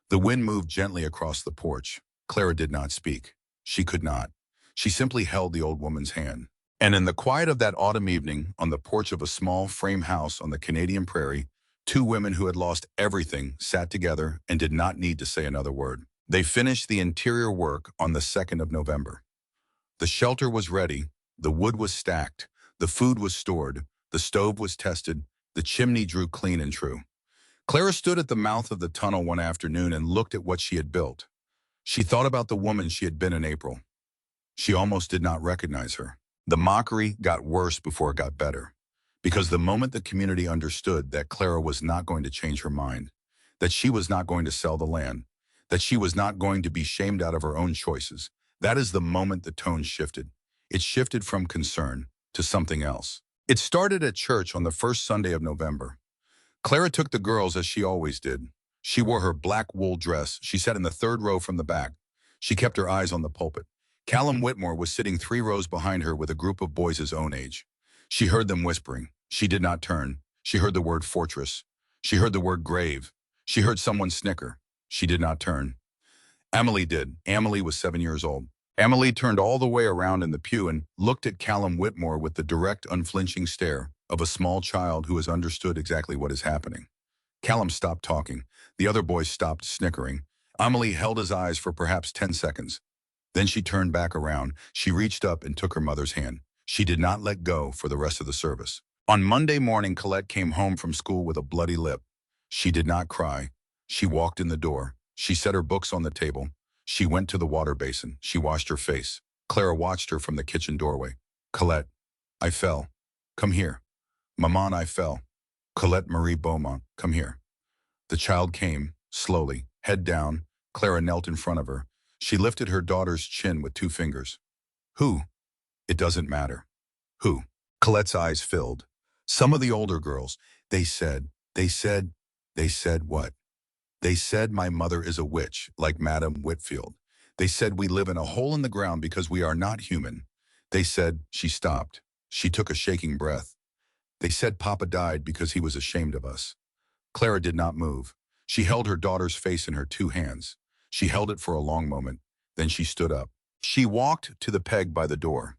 The wind moved gently across the porch. Clara did not speak. She could not. She simply held the old woman's hand. And in the quiet of that autumn evening, on the porch of a small frame house on the Canadian prairie, two women who had lost everything sat together and did not need to say another word. They finished the interior work on the 2nd of November. The shelter was ready, the wood was stacked, the food was stored, the stove was tested, the chimney drew clean and true. Clara stood at the mouth of the tunnel one afternoon and looked at what she had built. She thought about the woman she had been in April. She almost did not recognize her. The mockery got worse before it got better. Because the moment the community understood that Clara was not going to change her mind, that she was not going to sell the land, that she was not going to be shamed out of her own choices, that is the moment the tone shifted. It shifted from concern to something else. It started at church on the first Sunday of November. Clara took the girls as she always did. She wore her black wool dress. She sat in the 3rd row from the back. She kept her eyes on the pulpit. Callum Whitmore was sitting 3 rows behind her with a group of boys his own age. She heard them whispering. She did not turn. She heard the word fortress. She heard the word grave. She heard someone snicker. She did not turn. Amelie did. Amelie was 7 years old. Amelie turned all the way around in the pew and looked at Callum Whitmore with the direct, unflinching stare of a small child who has understood exactly what is happening. Callum stopped talking. The other boys stopped snickering. Amelie held his eyes for perhaps 10 seconds. Then she turned back around. She reached up and took her mother's hand. She did not let go for the rest of the service. On Monday morning, Colette came home from school with a bloody lip. She did not cry. She walked in the door. She set her books on the table. She went to the water basin. She washed her face. Clara watched her from the kitchen doorway. Colette, I fell. Come here. Maman, I fell. Colette Marie Beaumont, come here. The child came, slowly, head down. Clara knelt in front of her. She lifted her daughter's chin with 2 fingers. Who? It doesn't matter. Who? Colette's eyes filled. Some of the older girls, they said what? They said my mother is a witch, like Madame Whitfield. They said we live in a hole in the ground because we are not human. They said, she stopped. She took a shaking breath. They said Papa died because he was ashamed of us. Clara did not move. She held her daughter's face in her 2 hands. She held it for a long moment. Then she stood up. She walked to the peg by the door.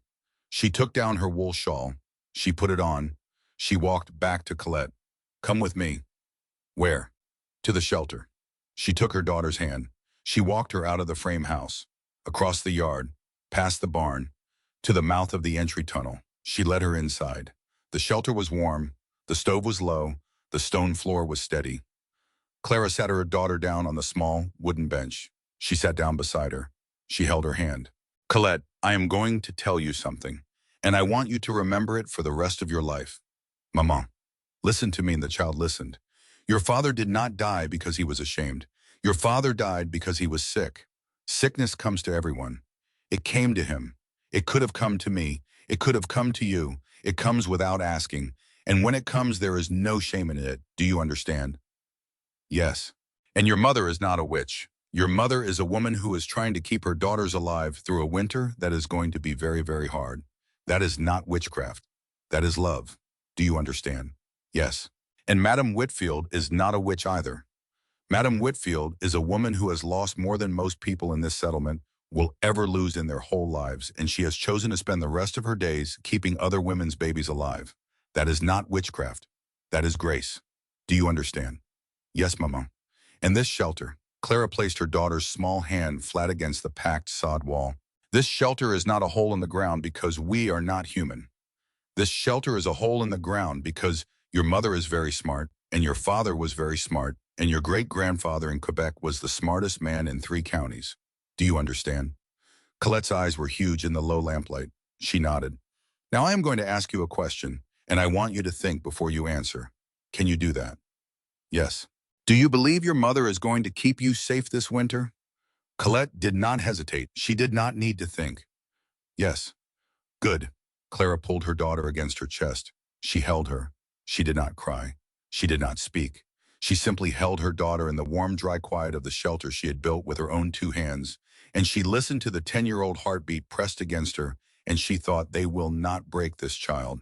She took down her wool shawl. She put it on. She walked back to Colette. Come with me. Where? To the shelter. She took her daughter's hand. She walked her out of the frame house, across the yard, past the barn, to the mouth of the entry tunnel. She led her inside. The shelter was warm. The stove was low. The stone floor was steady. Clara sat her daughter down on the small wooden bench. She sat down beside her. She held her hand. Colette, I am going to tell you something, and I want you to remember it for the rest of your life. Maman, listen to me, and the child listened. Your father did not die because he was ashamed. Your father died because he was sick. Sickness comes to everyone. It came to him. It could have come to me. It could have come to you. It comes without asking. And when it comes, there is no shame in it. Do you understand? Yes. And your mother is not a witch. Your mother is a woman who is trying to keep her daughters alive through a winter that is going to be very, very hard. That is not witchcraft. That is love. Do you understand? Yes. And Madam Whitfield is not a witch either. Madam Whitfield is a woman who has lost more than most people in this settlement will ever lose in their whole lives, and she has chosen to spend the rest of her days keeping other women's babies alive. That is not witchcraft. That is grace. Do you understand? Yes, Mama. In this shelter, Clara placed her daughter's small hand flat against the packed sod wall. This shelter is not a hole in the ground because we are not human. This shelter is a hole in the ground because your mother is very smart, and your father was very smart, and your great-grandfather in Quebec was the smartest man in 3 counties. Do you understand? Colette's eyes were huge in the low lamplight. She nodded. Now I am going to ask you a question, and I want you to think before you answer. Can you do that? Yes. Do you believe your mother is going to keep you safe this winter? Colette did not hesitate. She did not need to think. Yes. Good. Clara pulled her daughter against her chest. She held her. She did not cry. She did not speak. She simply held her daughter in the warm, dry quiet of the shelter she had built with her own 2 hands, and she listened to the 10-year-old heartbeat pressed against her, and she thought, they will not break this child.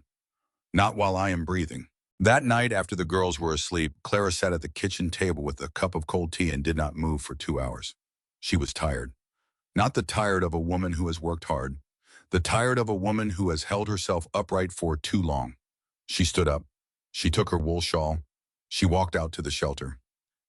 Not while I am breathing. That night, after the girls were asleep, Clara sat at the kitchen table with a cup of cold tea and did not move for 2 hours. She was tired. Not the tired of a woman who has worked hard. The tired of a woman who has held herself upright for too long. She stood up. She took her wool shawl. She walked out to the shelter.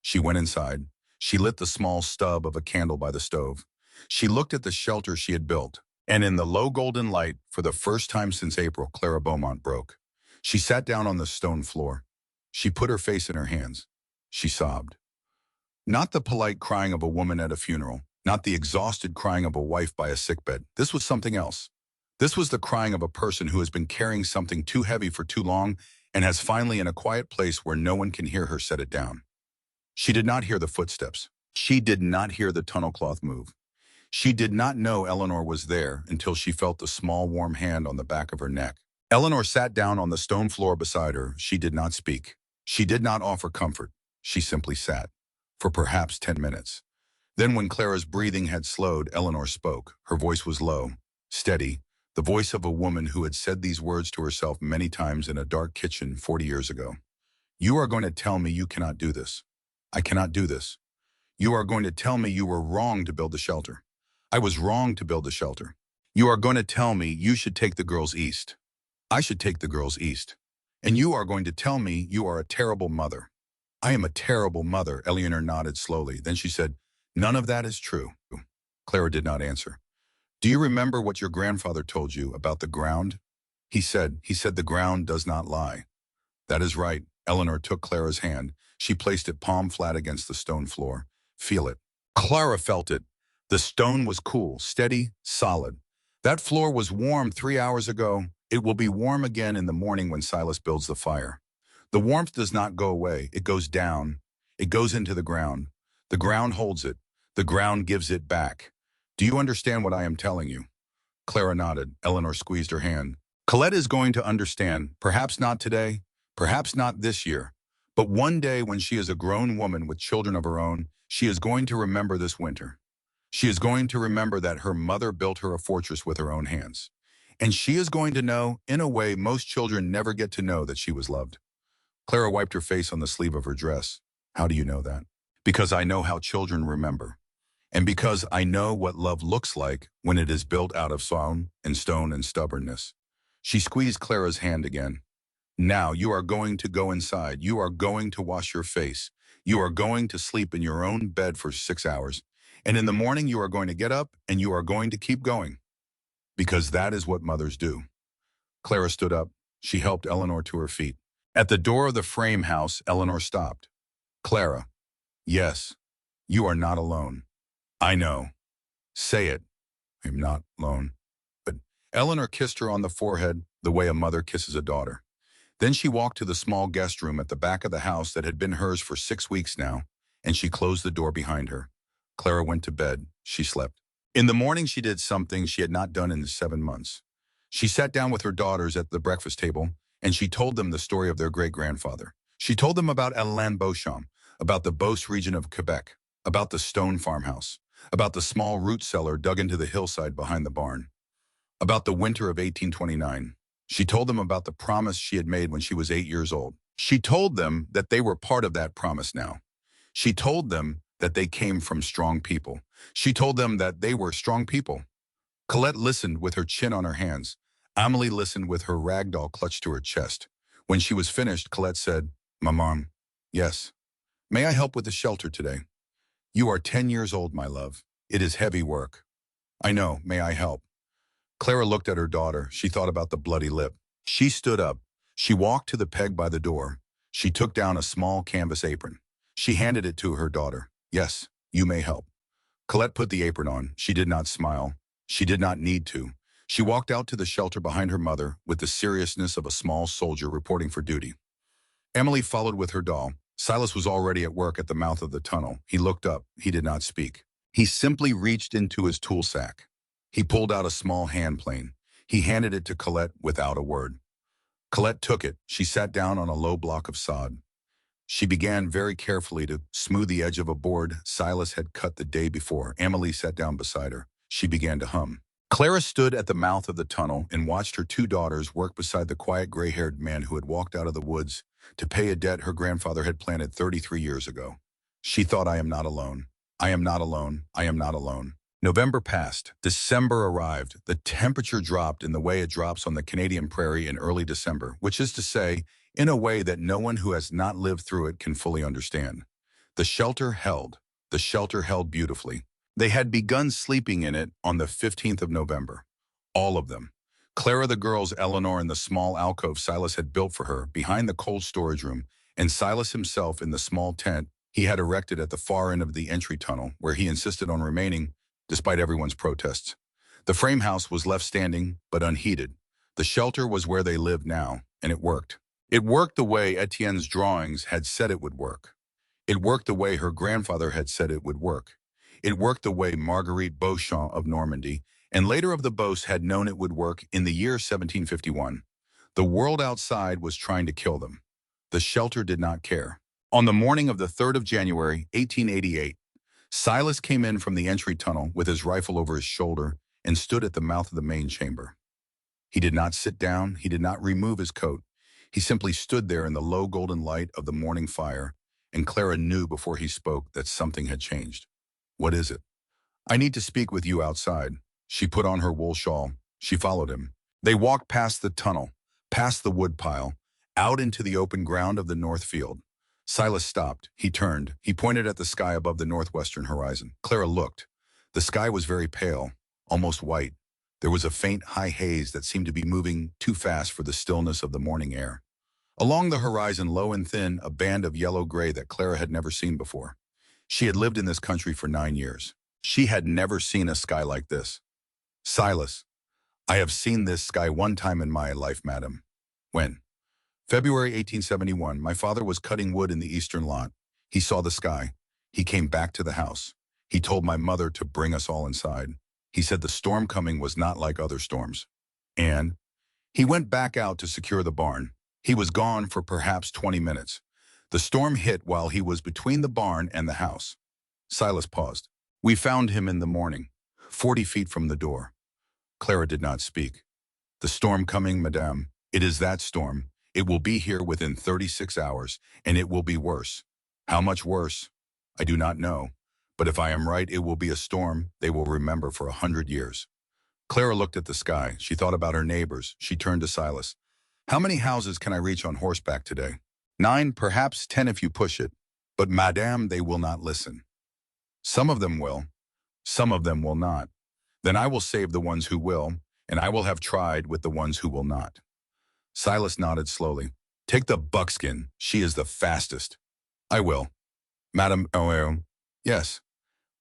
She went inside. She lit the small stub of a candle by the stove. She looked at the shelter she had built, and in the low golden light, for the first time since April, Clara Beaumont broke. She sat down on the stone floor. She put her face in her hands. She sobbed. Not the polite crying of a woman at a funeral, not the exhausted crying of a wife by a sickbed. This was something else. This was the crying of a person who has been carrying something too heavy for too long and has finally in a quiet place where no one can hear her set it down. She did not hear the footsteps. She did not hear the tunnel cloth move. She did not know Eleanor was there until she felt the small warm hand on the back of her neck. Eleanor sat down on the stone floor beside her. She did not speak. She did not offer comfort. She simply sat, for perhaps 10 minutes. Then when Clara's breathing had slowed, Eleanor spoke. Her voice was low, steady, the voice of a woman who had said these words to herself many times in a dark kitchen 40 years ago. You are going to tell me you cannot do this. I cannot do this. You are going to tell me you were wrong to build the shelter. I was wrong to build the shelter. You are going to tell me you should take the girls east. I should take the girls east. And you are going to tell me you are a terrible mother. I am a terrible mother, Eleanor nodded slowly. Then she said, none of that is true. Clara did not answer. Do you remember what your grandfather told you about the ground? He said the ground does not lie. That is right. Eleanor took Clara's hand. She placed it palm flat against the stone floor. Feel it. Clara felt it. The stone was cool, steady, solid. That floor was warm 3 hours ago. It will be warm again in the morning when Silas builds the fire. The warmth does not go away. It goes down. It goes into the ground. The ground holds it. The ground gives it back. Do you understand what I am telling you? Clara nodded. Eleanor squeezed her hand. Colette is going to understand. Perhaps not today. Perhaps not this year. But one day when she is a grown woman with children of her own, she is going to remember this winter. She is going to remember that her mother built her a fortress with her own hands. And she is going to know, in a way most children never get to know, that she was loved. Clara wiped her face on the sleeve of her dress. How do you know that? Because I know how children remember. And because I know what love looks like when it is built out of stone and stubbornness. She squeezed Clara's hand again. Now you are going to go inside. You are going to wash your face. You are going to sleep in your own bed for 6 hours. And in the morning you are going to get up and you are going to keep going. Because that is what mothers do. Clara stood up. She helped Eleanor to her feet. At the door of the frame house, Eleanor stopped. Clara, yes, you are not alone. I know. Say it. I'm not alone. But Eleanor kissed her on the forehead the way a mother kisses a daughter. Then she walked to the small guest room at the back of the house that had been hers for 6 weeks now, and she closed the door behind her. Clara went to bed. She slept. In the morning she did something she had not done in 7 months. She sat down with her daughters at the breakfast table, and she told them the story of their great-grandfather. She told them about Alain Beauchamp, about the Beauce region of Quebec, about the stone farmhouse, about the small root cellar dug into the hillside behind the barn. about the winter of 1829. She told them about the promise she had made when she was 8 years old. She told them that they were part of that promise now. She told them that they came from strong people. She told them that they were strong people. Colette listened with her chin on her hands. Amelie listened with her rag doll clutched to her chest. When she was finished, Colette said, "Maman, yes. May I help with the shelter today? You are 10 years old, my love. It is heavy work. I know, may I help?" Clara looked at her daughter. She thought about the bloody lip. She stood up. She walked to the peg by the door. She took down a small canvas apron. She handed it to her daughter. "Yes, you may help." Colette put the apron on. She did not smile. She did not need to. She walked out to the shelter behind her mother with the seriousness of a small soldier reporting for duty. Emily followed with her doll. Silas was already at work at the mouth of the tunnel. He looked up. He did not speak. He simply reached into his tool sack. He pulled out a small hand plane. He handed it to Colette without a word. Colette took it. She sat down on a low block of sod. She began very carefully to smooth the edge of a board Silas had cut the day before. Emily sat down beside her. She began to hum. Clara stood at the mouth of the tunnel and watched her two daughters work beside the quiet gray-haired man who had walked out of the woods to pay a debt her grandfather had planted 33 years ago. She thought, "I am not alone. I am not alone. I am not alone." November passed. December arrived. The temperature dropped in the way it drops on the Canadian prairie in early December, which is to say, in a way that no one who has not lived through it can fully understand. The shelter held. The shelter held beautifully. They had begun sleeping in it on the 15th of November. All of them. Clara, the girls, Eleanor in the small alcove Silas had built for her behind the cold storage room, and Silas himself in the small tent he had erected at the far end of the entry tunnel, where he insisted on remaining despite everyone's protests. The frame house was left standing, but unheated. The shelter was where they lived now, and it worked. It worked the way Etienne's drawings had said it would work. It worked the way her grandfather had said it would work. It worked the way Marguerite Beauchamp of Normandy, and later of the Beauce, had known it would work in the year 1751. The world outside was trying to kill them. The shelter did not care. On the morning of the 3rd of January, 1888, Silas came in from the entry tunnel with his rifle over his shoulder and stood at the mouth of the main chamber. He did not sit down. He did not remove his coat. He simply stood there in the low golden light of the morning fire, and Clara knew before he spoke that something had changed. "What is it?" "I need to speak with you outside." She put on her wool shawl. She followed him. They walked past the tunnel, past the wood pile, out into the open ground of the north field. Silas stopped. He turned. He pointed at the sky above the northwestern horizon. Clara looked. The sky was very pale, almost white. There was a faint, high haze that seemed to be moving too fast for the stillness of the morning air. Along the horizon, low and thin, a band of yellow-gray that Clara had never seen before. She had lived in this country for 9 years. She had never seen a sky like this. "Silas, I have seen this sky one time in my life, madam." "When?" "February 1871. My father was cutting wood in the eastern lot. He saw the sky. He came back to the house. He told my mother to bring us all inside. He said the storm coming was not like other storms. And he went back out to secure the barn. He was gone for perhaps 20 minutes. The storm hit while he was between the barn and the house." Silas paused. "We found him in the morning, 40 feet from the door." Clara did not speak. "The storm coming, madame. It is that storm. It will be here within 36 hours, and it will be worse. How much worse? I do not know. But if I am right, it will be a storm they will remember for 100 years. Clara looked at the sky. She thought about her neighbors. She turned to Silas. "How many houses can I reach on horseback today?" 9, perhaps 10 if you push it. "But madame, they will not listen." "Some of them will. Some of them will not. Then I will save the ones who will, and I will have tried with the ones who will not." Silas nodded slowly. "Take the buckskin. She is the fastest." "I will." "Madam, oh, yes.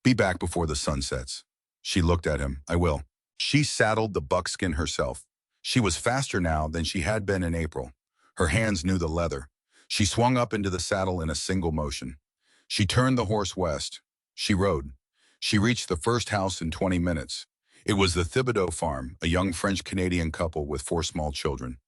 Be back before the sun sets." She looked at him. "I will." She saddled the buckskin herself. She was faster now than she had been in April. Her hands knew the leather. She swung up into the saddle in a single motion. She turned the horse west. She rode. She reached the first house in 20 minutes. It was the Thibodeau farm, a young French-Canadian couple with 4 small children.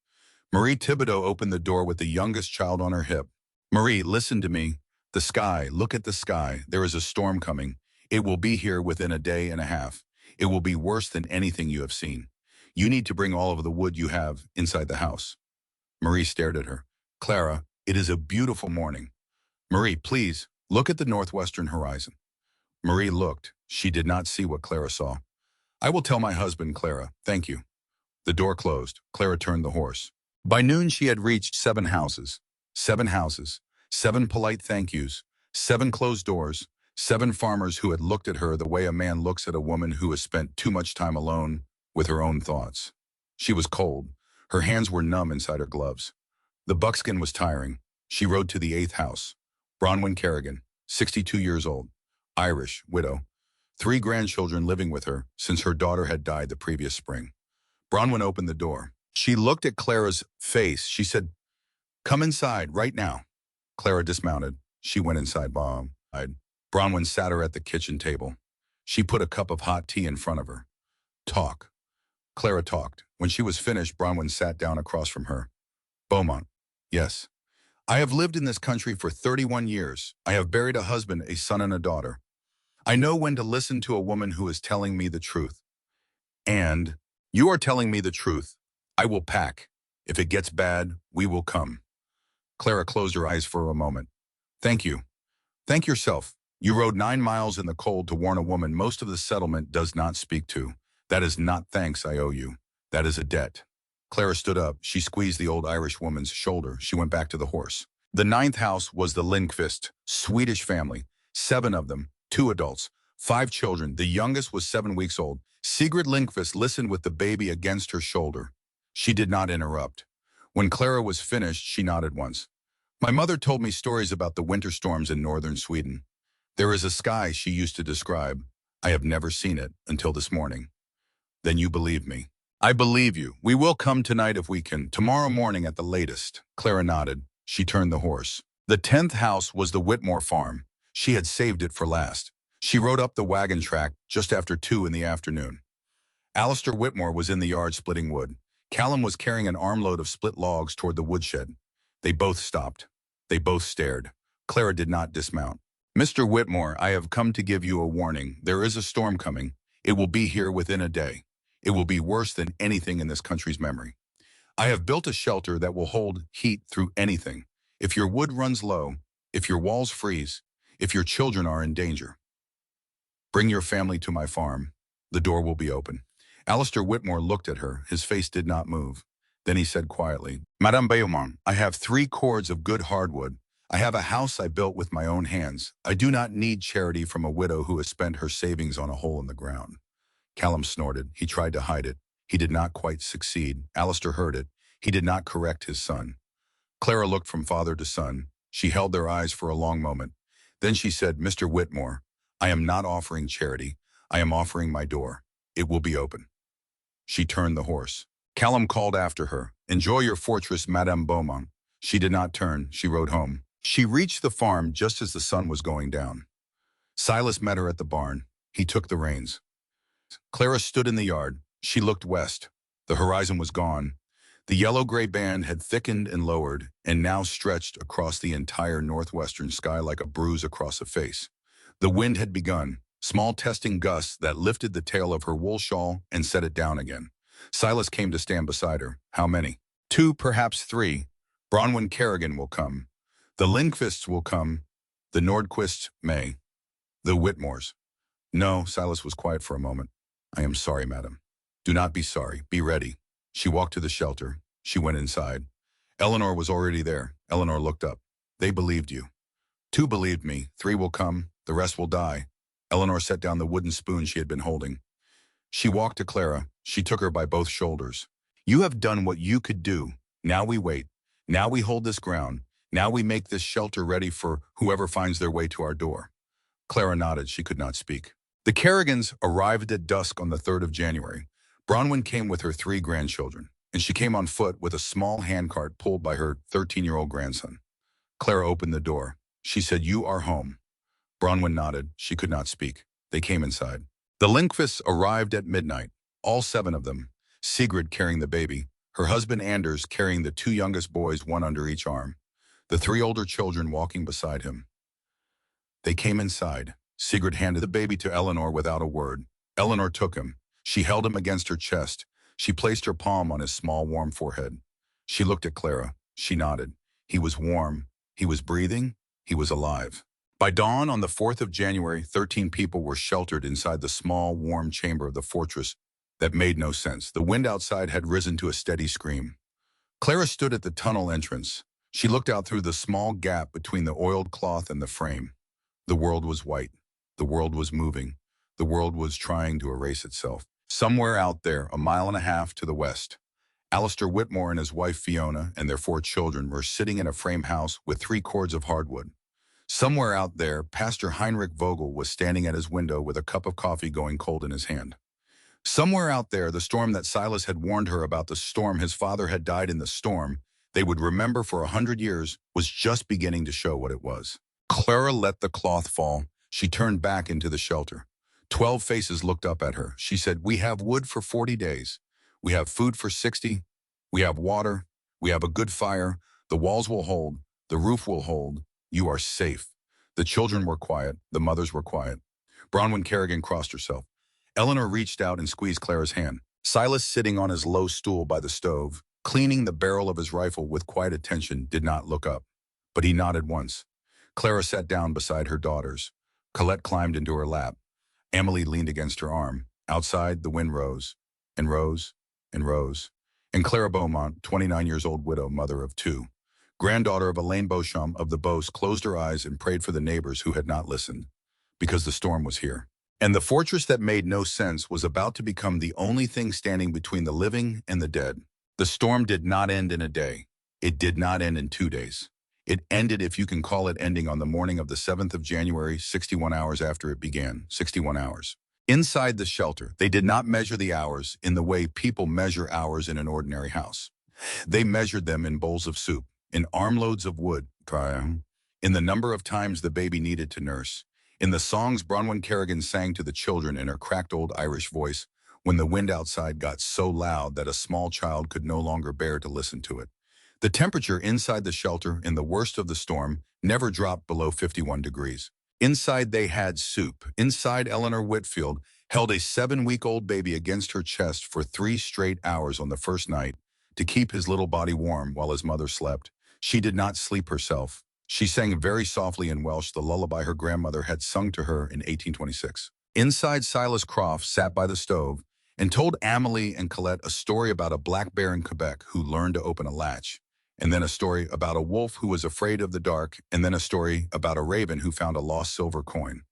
Marie Thibodeau opened the door with the youngest child on her hip. "Marie, listen to me. The sky, look at the sky. There is a storm coming. It will be here within a day and a half. It will be worse than anything you have seen. You need to bring all of the wood you have inside the house. Marie stared at her. Clara, it is a beautiful morning. Marie, please, look at the northwestern horizon. Marie looked. She did not see what Clara saw. I will tell my husband, Clara. Thank you. The door closed. Clara turned the horse. By noon, she had reached 7 houses. 7 houses. 7 polite thank yous. 7 closed doors. 7 farmers who had looked at her the way a man looks at a woman who has spent too much time alone with her own thoughts. She was cold. Her hands were numb inside her gloves. The buckskin was tiring. She rode to the 8th house. Bronwyn Kerrigan, 62 years old. Irish, widow. 3 grandchildren living with her since her daughter had died the previous spring. Bronwyn opened the door. She looked at Clara's face. She said, "Come inside, right now." Clara dismounted. She went inside. Bronwyn sat her at the kitchen table. She put a cup of hot tea in front of her. Talk. Clara talked. When she was finished, Bronwyn sat down across from her. Beaumont. Yes. I have lived in this country for 31 years. I have buried a husband, a son, and a daughter. I know when to listen to a woman who is telling me the truth. And you are telling me the truth. I will pack. If it gets bad, we will come. Clara closed her eyes for a moment. Thank you. Thank yourself. You rode 9 miles in the cold to warn a woman most of the settlement does not speak to. That is not thanks I owe you. That is a debt. Clara stood up. She squeezed the old Irish woman's shoulder. She went back to the horse. The 9th house was the Lindqvist, Swedish family. 7 of them, 2 adults, 5 children. The youngest was 7 weeks old. Sigrid Lindqvist listened with the baby against her shoulder. She did not interrupt. When Clara was finished, she nodded once. My mother told me stories about the winter storms in northern Sweden. There is a sky she used to describe. I have never seen it until this morning. Then you believe me. I believe you. We will come tonight if we can. Tomorrow morning at the latest. Clara nodded. She turned the horse. The 10th house was the Whitmore farm. She had saved it for last. She rode up the wagon track just after 2 in the afternoon. Alistair Whitmore was in the yard splitting wood. Callum was carrying an armload of split logs toward the woodshed. They both stopped. They both stared. Clara did not dismount. Mr. Whitmore, I have come to give you a warning. There is a storm coming. It will be here within a day. It will be worse than anything in this country's memory. I have built a shelter that will hold heat through anything. If your wood runs low, if your walls freeze, if your children are in danger, bring your family to my farm. The door will be open. Alistair Whitmore looked at her. His face did not move. Then he said quietly, Madame Beaumont, I have 3 cords of good hardwood. I have a house I built with my own hands. I do not need charity from a widow who has spent her savings on a hole in the ground. Callum snorted. He tried to hide it. He did not quite succeed. Alistair heard it. He did not correct his son. Clara looked from father to son. She held their eyes for a long moment. Then she said, Mr. Whitmore, I am not offering charity. I am offering my door. It will be open. She turned the horse. Callum called after her, Enjoy your fortress, Madame Beaumont. She did not turn. She rode home. She reached the farm just as the sun was going down. Silas met her at the barn. He took the reins. Clara stood in the yard. She looked west. The horizon was gone. The yellow-gray band had thickened and lowered, and now stretched across the entire northwestern sky like a bruise across a face. The wind had begun, small testing gusts that lifted the tail of her wool shawl and set it down again. Silas came to stand beside her. How many? 2, perhaps 3. Bronwyn Kerrigan will come. The Lindqvists will come. The Nordquists may. The Whitmores. No, Silas was quiet for a moment. I am sorry, madam. Do not be sorry. Be ready. She walked to the shelter. She went inside. Eleanor was already there. Eleanor looked up. They believed you. 2 believed me. 3 will come. The rest will die. Eleanor set down the wooden spoon she had been holding. She walked to Clara. She took her by both shoulders. You have done what you could do. Now we wait. Now we hold this ground. Now we make this shelter ready for whoever finds their way to our door. Clara nodded. She could not speak. The Kerrigans arrived at dusk on the 3rd of January. Bronwyn came with her 3 grandchildren, and she came on foot with a small handcart pulled by her 13-year-old grandson. Clara opened the door. She said, You are home. Bronwyn nodded. She could not speak. They came inside. The Lindqvists arrived at midnight, all 7 of them, Sigrid carrying the baby, her husband Anders carrying the 2 youngest boys, one under each arm, the 3 older children walking beside him. They came inside. Sigrid handed the baby to Eleanor without a word. Eleanor took him. She held him against her chest. She placed her palm on his small, warm forehead. She looked at Clara. She nodded. He was warm. He was breathing. He was alive. By dawn on the 4th of January, 13 people were sheltered inside the small, warm chamber of the fortress that made no sense. The wind outside had risen to a steady scream. Clara stood at the tunnel entrance. She looked out through the small gap between the oiled cloth and the frame. The world was white. The world was moving. The world was trying to erase itself. Somewhere out there, a mile and a half to the west, Alistair Whitmore and his wife Fiona and their 4 children were sitting in a frame house with 3 cords of hardwood. Somewhere out there, Pastor Heinrich Vogel was standing at his window with a cup of coffee going cold in his hand. Somewhere out there, the storm that Silas had warned her about, the storm his father had died in, the storm they would remember for 100 years, was just beginning to show what it was. Clara let the cloth fall. She turned back into the shelter. 12 faces looked up at her. She said, "We have wood for 40 days. We have food for 60. We have water. We have a good fire. The walls will hold. The roof will hold. You are safe." The children were quiet. The mothers were quiet. Bronwyn Kerrigan crossed herself. Eleanor reached out and squeezed Clara's hand. Silas, sitting on his low stool by the stove, cleaning the barrel of his rifle with quiet attention, did not look up. But he nodded once. Clara sat down beside her daughters. Colette climbed into her lap. Emily leaned against her arm. Outside, the wind rose, and rose, and rose. And Clara Beaumont, 29 years old widow, mother of 2, granddaughter of Elaine Beauchamp of the Beauce, closed her eyes and prayed for the neighbors who had not listened, because the storm was here. And the fortress that made no sense was about to become the only thing standing between the living and the dead. The storm did not end in a day. It did not end in 2 days. It ended, if you can call it ending, on the morning of the 7th of January, 61 hours after it began. 61 hours. Inside the shelter, they did not measure the hours in the way people measure hours in an ordinary house. They measured them in bowls of soup, in armloads of wood, in the number of times the baby needed to nurse, in the songs Bronwyn Kerrigan sang to the children in her cracked old Irish voice when the wind outside got so loud that a small child could no longer bear to listen to it. The temperature inside the shelter in the worst of the storm never dropped below 51 degrees. Inside they had soup. Inside, Eleanor Whitfield held a 7-week-old baby against her chest for 3 straight hours on the first night to keep his little body warm while his mother slept. She did not sleep herself. She sang very softly in Welsh the lullaby her grandmother had sung to her in 1826. Inside, Silas Croft sat by the stove and told Amelie and Colette a story about a black bear in Quebec who learned to open a latch, and then a story about a wolf who was afraid of the dark, and then a story about a raven who found a lost silver coin.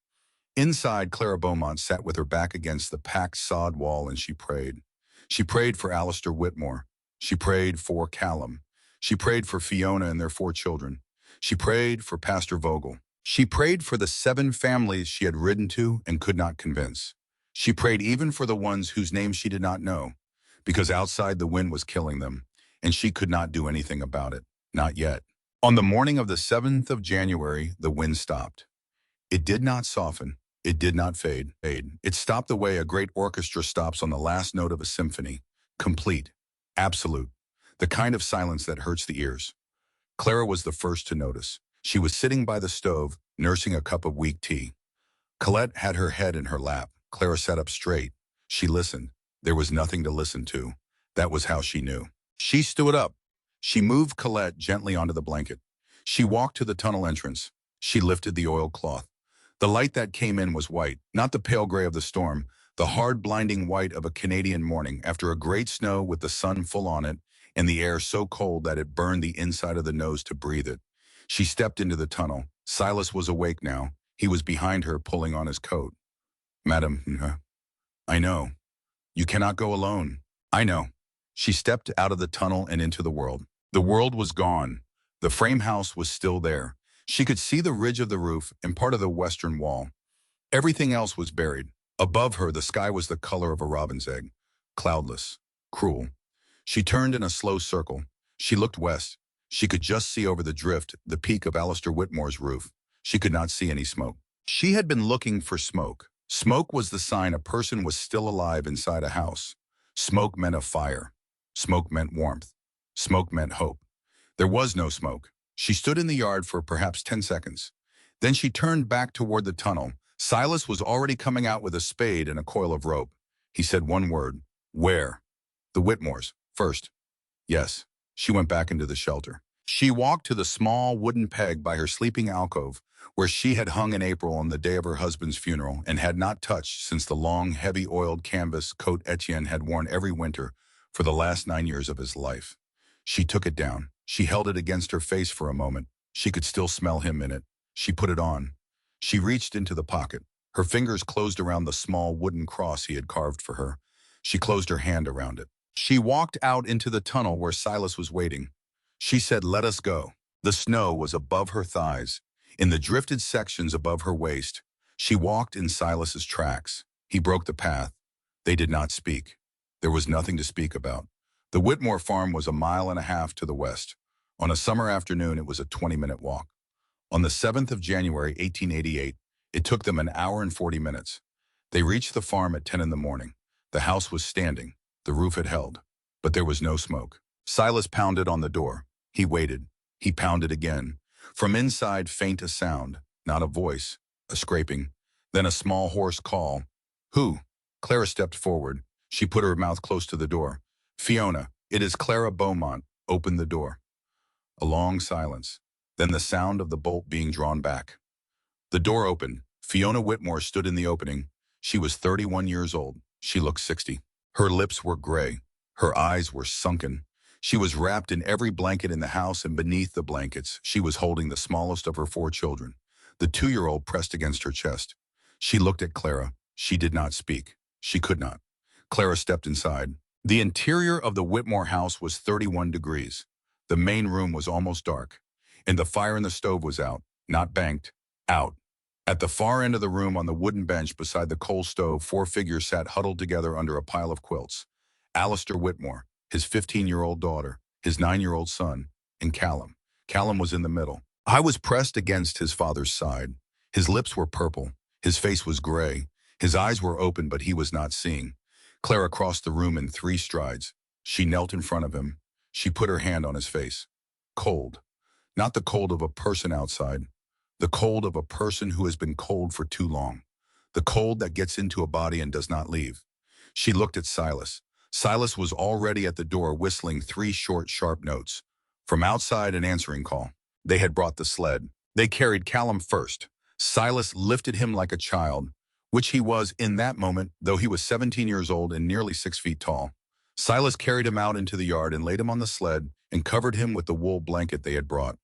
Inside, Clara Beaumont sat with her back against the packed sod wall and she prayed. She prayed for Alistair Whitmore. She prayed for Callum. She prayed for Fiona and their 4 children. She prayed for Pastor Vogel. She prayed for the 7 families she had ridden to and could not convince. She prayed even for the ones whose names she did not know, because outside the wind was killing them, and she could not do anything about it. Not yet. On the morning of the 7th of January, the wind stopped. It did not soften. It did not fade. It stopped the way a great orchestra stops on the last note of a symphony. Complete. Absolute. The kind of silence that hurts the ears. Clara was the first to notice. She was sitting by the stove, nursing a cup of weak tea. Colette had her head in her lap. Clara sat up straight. She listened. There was nothing to listen to. That was how she knew. She stood up. She moved Colette gently onto the blanket. She walked to the tunnel entrance. She lifted the oiled cloth. The light that came in was white, not the pale gray of the storm, the hard, blinding white of a Canadian morning after a great snow with the sun full on it and the air so cold that it burned the inside of the nose to breathe it. She stepped into the tunnel. Silas was awake now. He was behind her, pulling on his coat. "Madam, I know. You cannot go alone. I know." She stepped out of the tunnel and into the world. The world was gone. The frame house was still there. She could see the ridge of the roof and part of the western wall. Everything else was buried. Above her, the sky was the color of a robin's egg, cloudless, cruel. She turned in a slow circle. She looked west. She could just see over the drift the peak of Alistair Whitmore's roof. She could not see any smoke. She had been looking for smoke. Smoke was the sign a person was still alive inside a house. Smoke meant a fire. Smoke meant warmth. Smoke meant hope. There was no smoke. She stood in the yard for perhaps 10 seconds. Then she turned back toward the tunnel. Silas was already coming out with a spade and a coil of rope. He said one word, "Where?" The Whitmores, first. Yes. She went back into the shelter. She walked to the small wooden peg by her sleeping alcove, where she had hung in April on the day of her husband's funeral and had not touched since the long, heavy-oiled canvas coat Etienne had worn every winter for the last 9 years of his life. She took it down. She held it against her face for a moment. She could still smell him in it. She put it on. She reached into the pocket. Her fingers closed around the small wooden cross he had carved for her. She closed her hand around it. She walked out into the tunnel where Silas was waiting. She said, "Let us go." The snow was above her thighs, in the drifted sections above her waist. She walked in Silas's tracks. He broke the path. They did not speak. There was nothing to speak about. The Whitmore farm was a mile and a half to the west. On a summer afternoon, it was a 20-minute walk. On the 7th of January, 1888, it took them an hour and 40 minutes. They reached the farm at 10 in the morning. The house was standing. The roof had held, but there was no smoke. Silas pounded on the door. He waited. He pounded again. From inside, faint a sound, not a voice, a scraping, then a small hoarse call. "Who?" Clara stepped forward. She put her mouth close to the door. "Fiona, it is Clara Beaumont. Open the door." A long silence, then the sound of the bolt being drawn back. The door opened. Fiona Whitmore stood in the opening. She was 31 years old. She looked 60. Her lips were gray. Her eyes were sunken. She was wrapped in every blanket in the house, and beneath the blankets, she was holding the smallest of her 4 children, the 2-year-old pressed against her chest. She looked at Clara. She did not speak. She could not. Clara stepped inside. The interior of the Whitmore house was 31 degrees. The main room was almost dark, and the fire in the stove was out, not banked, out. At the far end of the room on the wooden bench beside the coal stove, 4 figures sat huddled together under a pile of quilts. Alistair Whitmore, his 15-year-old daughter, his 9-year-old son, and Callum. Callum was in the middle. I was pressed against his father's side. His lips were purple. His face was gray. His eyes were open, but he was not seeing. Clara crossed the room in 3 strides. She knelt in front of him. She put her hand on his face. Cold. Not the cold of a person outside. The cold of a person who has been cold for too long. The cold that gets into a body and does not leave. She looked at Silas. Silas was already at the door whistling 3 short, sharp notes. From outside, an answering call. They had brought the sled. They carried Callum first. Silas lifted him like a child, which he was in that moment, though he was 17 years old and nearly 6 feet tall. Silas carried him out into the yard and laid him on the sled and covered him with the wool blanket they had brought.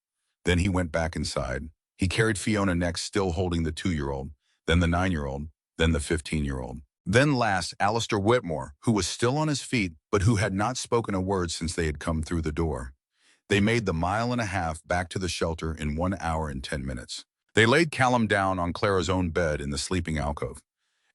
Then he went back inside. He carried Fiona next, still holding the 2-year-old, then the 9-year-old, then the 15-year-old. Then last, Alistair Whitmore, who was still on his feet, but who had not spoken a word since they had come through the door. They made the 1.5 miles back to the shelter in 1 hour and 10 minutes. They laid Callum down on Clara's own bed in the sleeping alcove.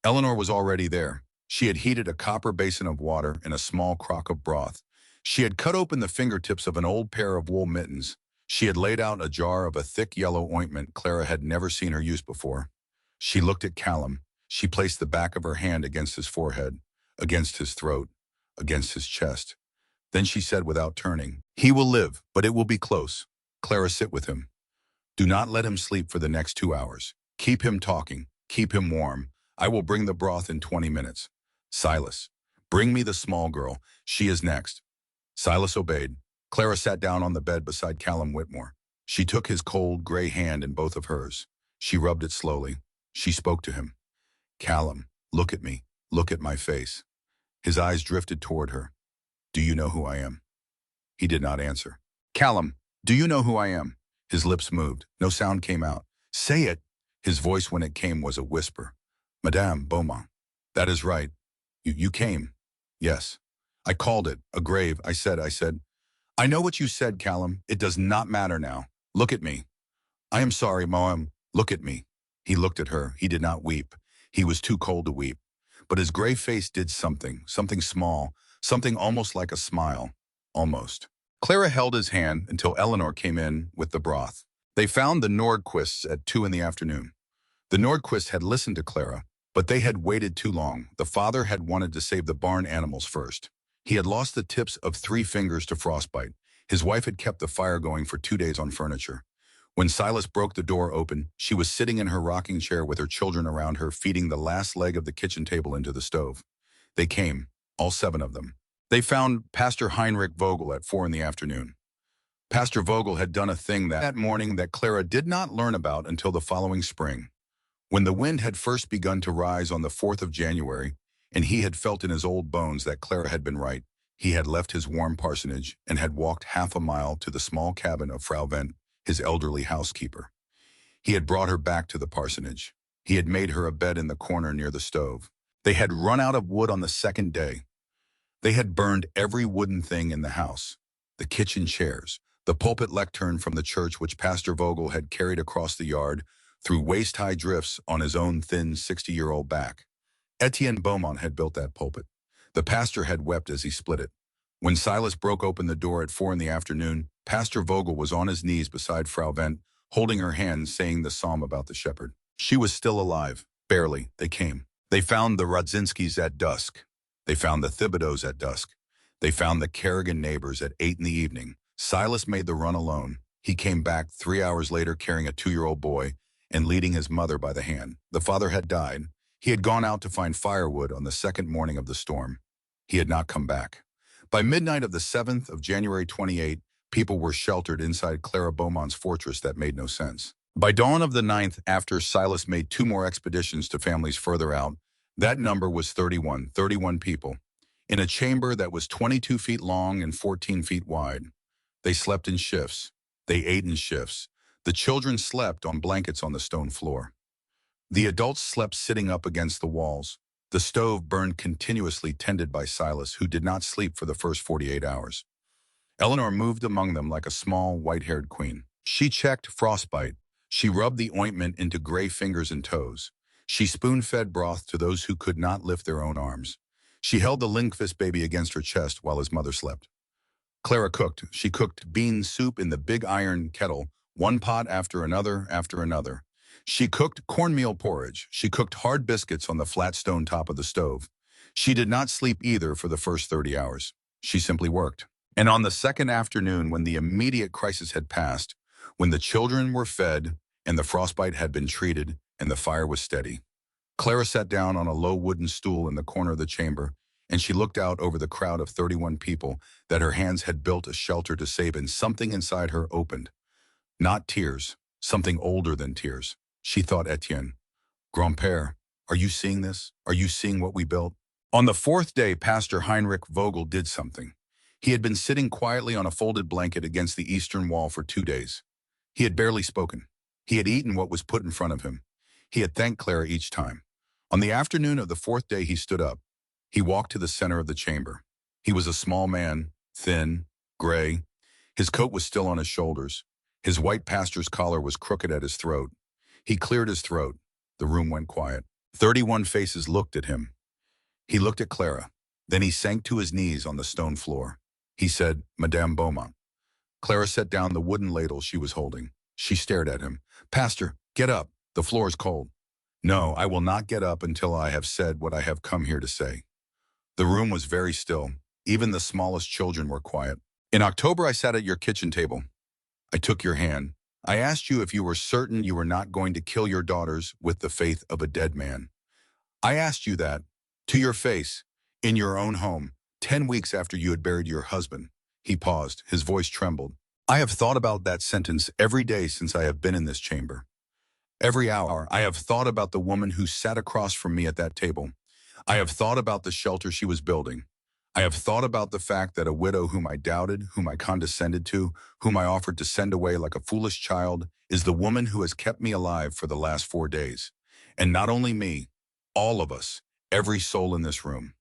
Eleanor was already there. She had heated a copper basin of water and a small crock of broth. She had cut open the fingertips of an old pair of wool mittens. She had laid out a jar of a thick yellow ointment Clara had never seen her use before. She looked at Callum. She placed the back of her hand against his forehead, against his throat, against his chest. Then she said without turning, "He will live, but it will be close. Clara, sit with him. Do not let him sleep for the next 2 hours. Keep him talking. Keep him warm. I will bring the broth in 20 minutes. Silas, bring me the small girl. She is next." Silas obeyed. Clara sat down on the bed beside Callum Whitmore. She took his cold, gray hand in both of hers. She rubbed it slowly. She spoke to him. "Callum, look at me. Look at my face." His eyes drifted toward her. "Do you know who I am?" He did not answer. "Callum, do you know who I am?" His lips moved. No sound came out. "Say it." His voice, when it came, was a whisper. "Madame Beaumont." "That is right. You came." "Yes." "I called it. A grave. I said. I know what you said, Callum. It does not matter now. Look at me." "I am sorry, Moam. Look at me." He looked at her. He did not weep. He was too cold to weep. But his gray face did something small, something almost like a smile. Almost. Clara held his hand until Eleanor came in with the broth. They found the Nordquists at 2 in the afternoon. The Nordquists had listened to Clara, but they had waited too long. The father had wanted to save the barn animals first. He had lost the tips of 3 fingers to frostbite. His wife had kept the fire going for 2 days on furniture. When Silas broke the door open, she was sitting in her rocking chair with her children around her, feeding the last leg of the kitchen table into the stove. They came, all 7 of them. They found Pastor Heinrich Vogel at 4 in the afternoon. Pastor Vogel had done a thing that morning that Clara did not learn about until the following spring. When the wind had first begun to rise on the 4th of January, and he had felt in his old bones that Clara had been right, he had left his warm parsonage and had walked half a mile to the small cabin of Frau Wendt, his elderly housekeeper. He had brought her back to the parsonage. He had made her a bed in the corner near the stove. They had run out of wood on the second day. They had burned every wooden thing in the house, the kitchen chairs, the pulpit lectern from the church which Pastor Vogel had carried across the yard through waist-high drifts on his own thin 60-year-old back. Etienne Beaumont had built that pulpit. The pastor had wept as he split it. When Silas broke open the door at 4 in the afternoon, Pastor Vogel was on his knees beside Frau Wendt, holding her hand, saying the psalm about the shepherd. She was still alive. Barely. They came. They found the Rodzinskis at dusk. They found the Thibodeaus at dusk. They found the Kerrigan neighbors at 8 in the evening. Silas made the run alone. He came back 3 hours later carrying a 2-year-old boy and leading his mother by the hand. The father had died. He had gone out to find firewood on the second morning of the storm. He had not come back. By midnight of the 7th of January 28, people were sheltered inside Clara Beaumont's fortress that made no sense. By dawn of the 9th, after Silas made 2 more expeditions to families further out, that number was 31 people, in a chamber that was 22 feet long and 14 feet wide. They slept in shifts. They ate in shifts. The children slept on blankets on the stone floor. The adults slept sitting up against the walls. The stove burned continuously, tended by Silas, who did not sleep for the first 48 hours. Eleanor moved among them like a small, white-haired queen. She checked frostbite. She rubbed the ointment into gray fingers and toes. She spoon-fed broth to those who could not lift their own arms. She held the Lindqvist baby against her chest while his mother slept. Clara cooked. She cooked bean soup in the big iron kettle, one pot after another after another. She cooked cornmeal porridge. She cooked hard biscuits on the flat stone top of the stove. She did not sleep either for the first 30 hours. She simply worked. And on the second afternoon, when the immediate crisis had passed, when the children were fed and the frostbite had been treated and the fire was steady, Clara sat down on a low wooden stool in the corner of the chamber, and she looked out over the crowd of 31 people that her hands had built a shelter to save, and something inside her opened. Not tears, something older than tears. She thought Etienne. Grand-père, are you seeing this? Are you seeing what we built? On the 4th day, Pastor Heinrich Vogel did something. He had been sitting quietly on a folded blanket against the eastern wall for 2 days. He had barely spoken. He had eaten what was put in front of him. He had thanked Clara each time. On the afternoon of the 4th day, he stood up. He walked to the center of the chamber. He was a small man, thin, gray. His coat was still on his shoulders. His white pastor's collar was crooked at his throat. He cleared his throat. The room went quiet. 31 faces looked at him. He looked at Clara. Then he sank to his knees on the stone floor. He said, "Madame Beaumont." Clara set down the wooden ladle she was holding. She stared at him. "Pastor, get up. The floor is cold." "No, I will not get up until I have said what I have come here to say." The room was very still. Even the smallest children were quiet. "In October, I sat at your kitchen table. I took your hand. I asked you if you were certain you were not going to kill your daughters with the faith of a dead man. I asked you that, to your face, in your own home, 10 weeks after you had buried your husband." He paused. His voice trembled. "I have thought about that sentence every day since I have been in this chamber. Every hour, I have thought about the woman who sat across from me at that table. I have thought about the shelter she was building. I have thought about the fact that a widow whom I doubted, whom I condescended to, whom I offered to send away like a foolish child, is the woman who has kept me alive for the last 4 days. And not only me, all of us, every soul in this room."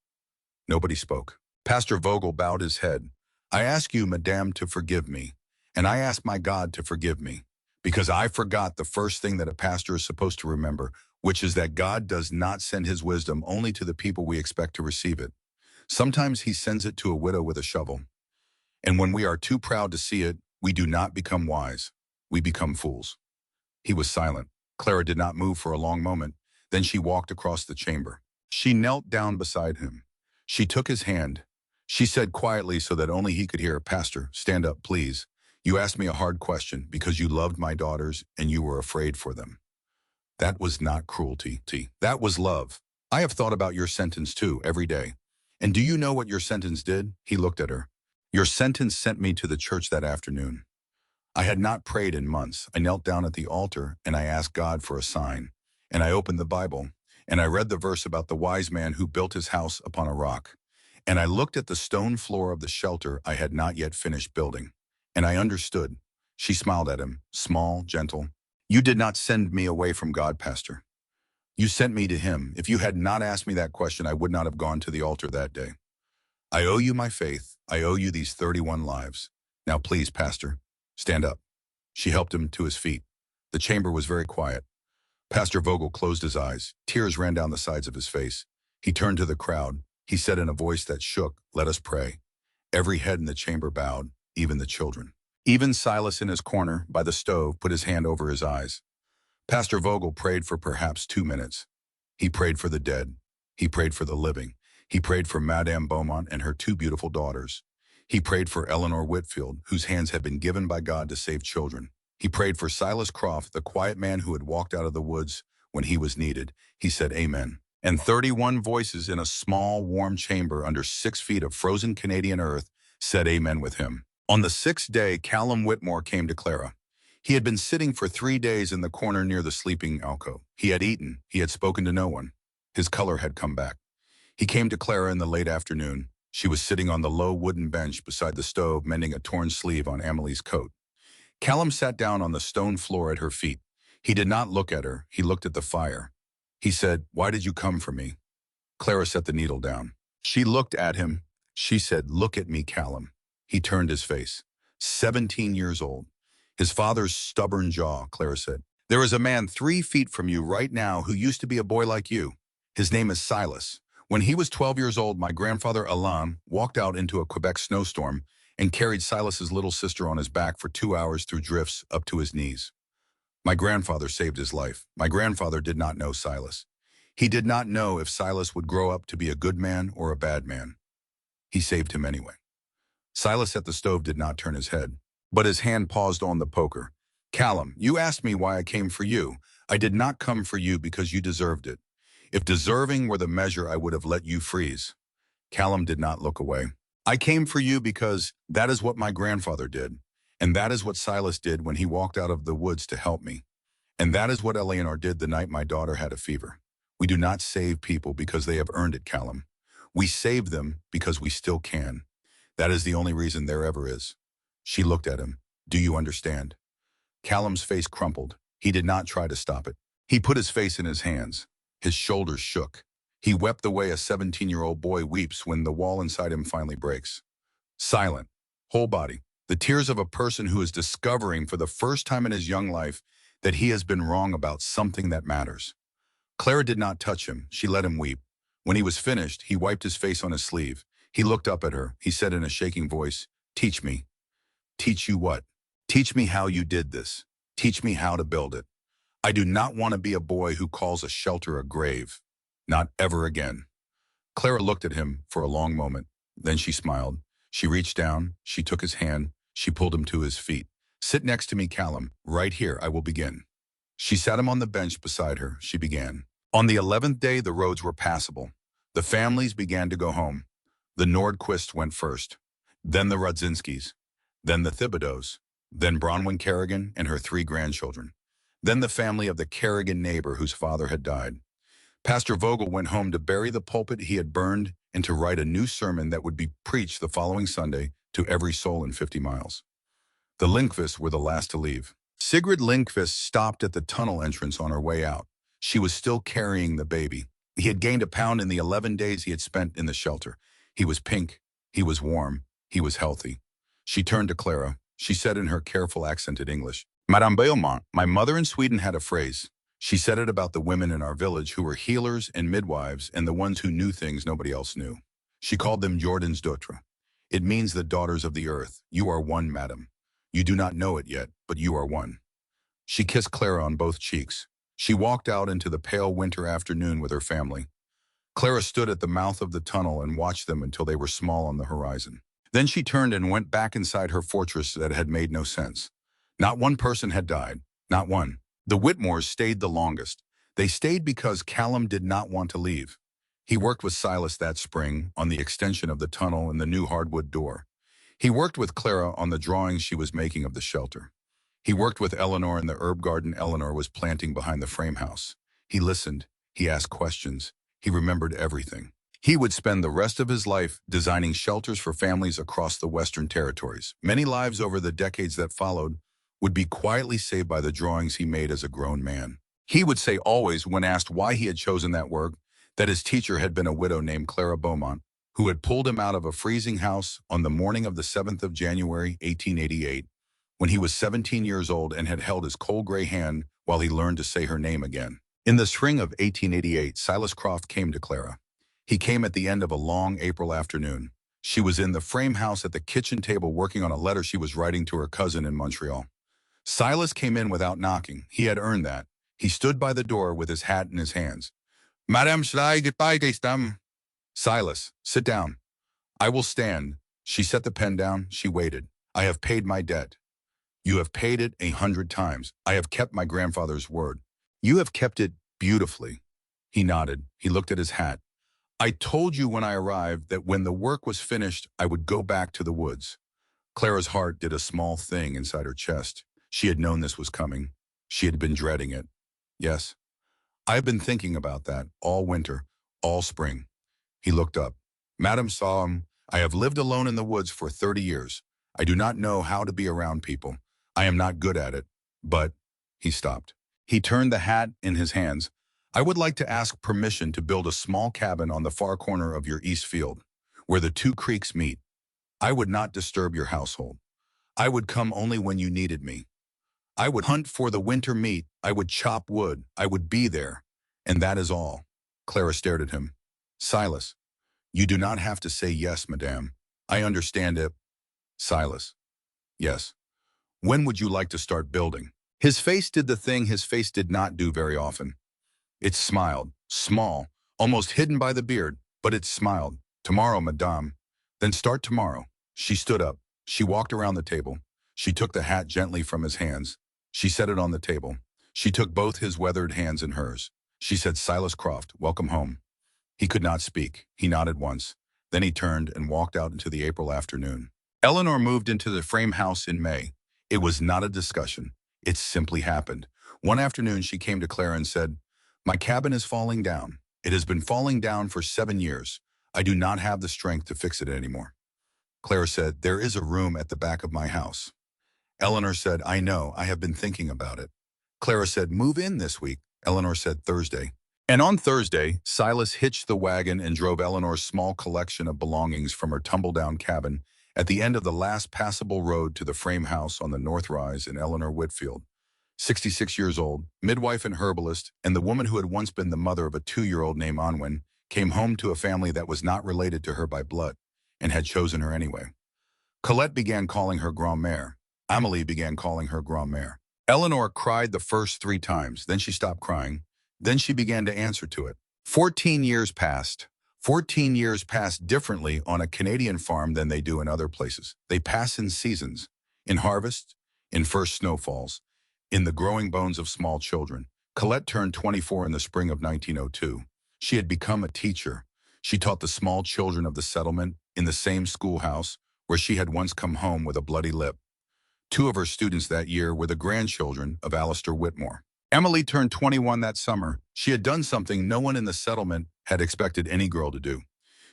Nobody spoke. Pastor Vogel bowed his head. "I ask you, Madame, to forgive me, and I ask my God to forgive me, because I forgot the first thing that a pastor is supposed to remember, which is that God does not send his wisdom only to the people we expect to receive it. Sometimes he sends it to a widow with a shovel. And when we are too proud to see it, we do not become wise. We become fools." He was silent. Clara did not move for a long moment. Then she walked across the chamber. She knelt down beside him. She took his hand. She said quietly so that only he could hear, "Pastor, stand up, please. You asked me a hard question because you loved my daughters and you were afraid for them. That was not cruelty. That was love. I have thought about your sentence too, every day. And do you know what your sentence did? He looked at her. Your sentence sent me to the church that afternoon. I had not prayed in months. I knelt down at the altar and I asked God for a sign. And I opened the Bible and I read the verse about the wise man who built his house upon a rock. And I looked at the stone floor of the shelter I had not yet finished building. And I understood. She smiled at him, small, gentle. You did not send me away from God, Pastor. You sent me to him. If you had not asked me that question, I would not have gone to the altar that day. I owe you my faith. I owe you these 31 lives. Now please, Pastor, stand up. She helped him to his feet. The chamber was very quiet. Pastor Vogel closed his eyes. Tears ran down the sides of his face. He turned to the crowd. He said in a voice that shook, "Let us pray." Every head in the chamber bowed, even the children. Even Silas in his corner by the stove put his hand over his eyes. Pastor Vogel prayed for perhaps 2 minutes. He prayed for the dead. He prayed for the living. He prayed for Madame Beaumont and her 2 beautiful daughters. He prayed for Eleanor Whitfield, whose hands had been given by God to save children. He prayed for Silas Croft, the quiet man who had walked out of the woods when he was needed. He said, "Amen." And 31 voices in a small, warm chamber under 6 feet of frozen Canadian earth said amen with him. On the 6th day, Callum Whitmore came to Clara. He had been sitting for 3 days in the corner near the sleeping alcove. He had eaten. He had spoken to no one. His color had come back. He came to Clara in the late afternoon. She was sitting on the low wooden bench beside the stove, mending a torn sleeve on Amelie's coat. Callum sat down on the stone floor at her feet. He did not look at her. He looked at the fire. He said, "Why did you come for me?" Clara set the needle down. She looked at him. She said, "Look at me, Callum." He turned his face. 17 years old. His father's stubborn jaw, Clara said. "There is a man 3 feet from you right now who used to be a boy like you. His name is Silas. When he was 12 years old, my grandfather, Alain, walked out into a Quebec snowstorm and carried Silas's little sister on his back for 2 hours through drifts up to his knees. My grandfather saved his life. My grandfather did not know Silas. He did not know if Silas would grow up to be a good man or a bad man. He saved him anyway." Silas at the stove did not turn his head, but his hand paused on the poker. "Callum, you asked me why I came for you. I did not come for you because you deserved it. If deserving were the measure, I would have let you freeze." Callum did not look away. "I came for you because that is what my grandfather did. And that is what Silas did when he walked out of the woods to help me. And that is what Eleanor did the night my daughter had a fever. We do not save people because they have earned it, Callum. We save them because we still can. That is the only reason there ever is." She looked at him. "Do you understand?" Callum's face crumpled. He did not try to stop it. He put his face in his hands. His shoulders shook. He wept the way a 17-year-old boy weeps when the wall inside him finally breaks. Silent, whole body. The tears of a person who is discovering for the first time in his young life that he has been wrong about something that matters. Clara did not touch him. She let him weep. When he was finished, he wiped his face on his sleeve. He looked up at her. He said in a shaking voice, "Teach me." "Teach you what?" "Teach me how you did this. Teach me how to build it. I do not want to be a boy who calls a shelter a grave. Not ever again." Clara looked at him for a long moment. Then she smiled. She reached down. She took his hand. She pulled him to his feet. "Sit next to me, Callum. Right here, I will begin." She sat him on the bench beside her. She began. On the 11th day, the roads were passable. The families began to go home. The Nordquists went first. Then the Rudzinskis. Then the Thibodeaus. Then Bronwyn Kerrigan and her 3 grandchildren. Then the family of the Kerrigan neighbor whose father had died. Pastor Vogel went home to bury the pulpit he had burned and to write a new sermon that would be preached the following Sunday to every soul in 50 miles. The Lindqvists were the last to leave. Sigrid Lindqvist stopped at the tunnel entrance on her way out. She was still carrying the baby. He had gained a pound in the 11 days he had spent in the shelter. He was pink. He was warm. He was healthy. She turned to Clara. She said in her careful accented English, "Madame Beaumont, my mother in Sweden had a phrase. She said it about the women in our village who were healers and midwives and the ones who knew things nobody else knew. She called them Jordans d'autres. It means the daughters of the earth. You are one, madam. You do not know it yet, but you are one." She kissed Clara on both cheeks. She walked out into the pale winter afternoon with her family. Clara stood at the mouth of the tunnel and watched them until they were small on the horizon. Then she turned and went back inside her fortress that had made no sense. Not one person had died. Not one. The Whitmores stayed the longest. They stayed because Callum did not want to leave. He worked with Silas that spring on the extension of the tunnel and the new hardwood door. He worked with Clara on the drawings she was making of the shelter. He worked with Eleanor in the herb garden Eleanor was planting behind the frame house. He listened. He asked questions. He remembered everything. He would spend the rest of his life designing shelters for families across the Western Territories. Many lives over the decades that followed would be quietly saved by the drawings he made as a grown man. He would say always, when asked why he had chosen that work, that his teacher had been a widow named Clara Beaumont, who had pulled him out of a freezing house on the morning of the 7th of January, 1888, when he was 17 years old and had held his cold gray hand while he learned to say her name again. In the spring of 1888, Silas Croft came to Clara. He came at the end of a long April afternoon. She was in the frame house at the kitchen table working on a letter she was writing to her cousin in Montreal. Silas came in without knocking. He had earned that. He stood by the door with his hat in his hands. Madame, shall I goodbye, Destam? Silas, sit down. I will stand. She set the pen down. She waited. I have paid my debt. You have paid it 100 times. I have kept my grandfather's word. You have kept it beautifully. He nodded. He looked at his hat. I told you when I arrived that when the work was finished, I would go back to the woods. Clara's heart did a small thing inside her chest. She had known this was coming. She had been dreading it. Yes, I have been thinking about that all winter, all spring. He looked up. Madame saw him. I have lived alone in the woods for 30 years. I do not know how to be around people. I am not good at it. But, he stopped. He turned the hat in his hands. I would like to ask permission to build a small cabin on the far corner of your east field, where the two creeks meet. I would not disturb your household. I would come only when you needed me. I would hunt for the winter meat. I would chop wood. I would be there. And that is all. Clara stared at him. Silas, you do not have to say yes, madame. I understand it. Silas, yes. When would you like to start building? His face did the thing his face did not do very often. It smiled, small, almost hidden by the beard, but it smiled. Tomorrow, madame. Then start tomorrow. She stood up. She walked around the table. She took the hat gently from his hands. She set it on the table. She took both his weathered hands in hers. She said, Silas Croft, welcome home. He could not speak. He nodded once. Then he turned and walked out into the April afternoon. Eleanor moved into the frame house in May. It was not a discussion. It simply happened. One afternoon, she came to Clara and said, my cabin is falling down. It has been falling down for 7 years. I do not have the strength to fix it anymore. Clara said, there is a room at the back of my house. Eleanor said, I know. I have been thinking about it. Clara said, move in this week. Eleanor said, Thursday. And on Thursday, Silas hitched the wagon and drove Eleanor's small collection of belongings from her tumble-down cabin at the end of the last passable road to the frame house on the North Rise in Eleanor Whitfield. 66 years old, midwife and herbalist, and the woman who had once been the mother of a 2-year-old named Anwen, came home to a family that was not related to her by blood and had chosen her anyway. Colette began calling her grand-mère. Amélie began calling her grand-mère. Eleanor cried the first 3 times, then she stopped crying. Then she began to answer to it. 14 years passed. 14 years passed differently on a Canadian farm than they do in other places. They pass in seasons, in harvest, in first snowfalls, in the growing bones of small children. Colette turned 24 in the spring of 1902. She had become a teacher. She taught the small children of the settlement in the same schoolhouse where she had once come home with a bloody lip. 2 of her students that year were the grandchildren of Alistair Whitmore. Emily turned 21 that summer. She had done something no one in the settlement had expected any girl to do.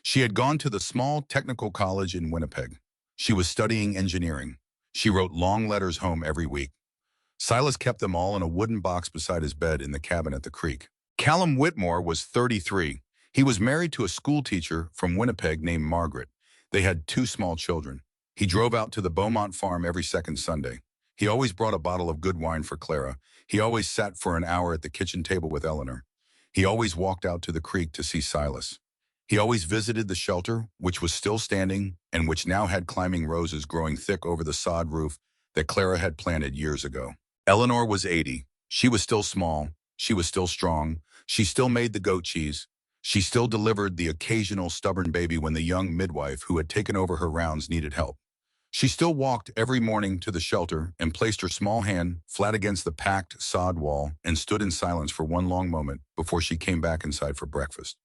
She had gone to the small technical college in Winnipeg. She was studying engineering. She wrote long letters home every week. Silas kept them all in a wooden box beside his bed in the cabin at the creek. Callum Whitmore was 33. He was married to a schoolteacher from Winnipeg named Margaret. They had 2 small children. He drove out to the Beaumont farm every second Sunday. He always brought a bottle of good wine for Clara. He always sat for an hour at the kitchen table with Eleanor. He always walked out to the creek to see Silas. He always visited the shelter, which was still standing and which now had climbing roses growing thick over the sod roof that Clara had planted years ago. Eleanor was 80. She was still small. She was still strong. She still made the goat cheese. She still delivered the occasional stubborn baby when the young midwife who had taken over her rounds needed help. She still walked every morning to the shelter and placed her small hand flat against the packed sod wall and stood in silence for one long moment before she came back inside for breakfast.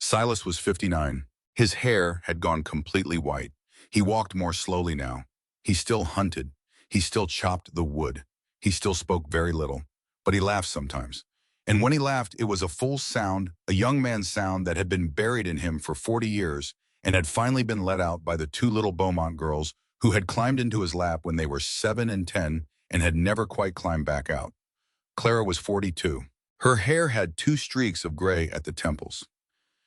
Silas was 59. His hair had gone completely white. He walked more slowly now. He still hunted. He still chopped the wood. He still spoke very little, but he laughed sometimes. And when he laughed, it was a full sound, a young man's sound that had been buried in him for 40 years and had finally been let out by the two little Beaumont girls who had climbed into his lap when they were 7 and 10 and had never quite climbed back out. Clara was 42. Her hair had two streaks of gray at the temples.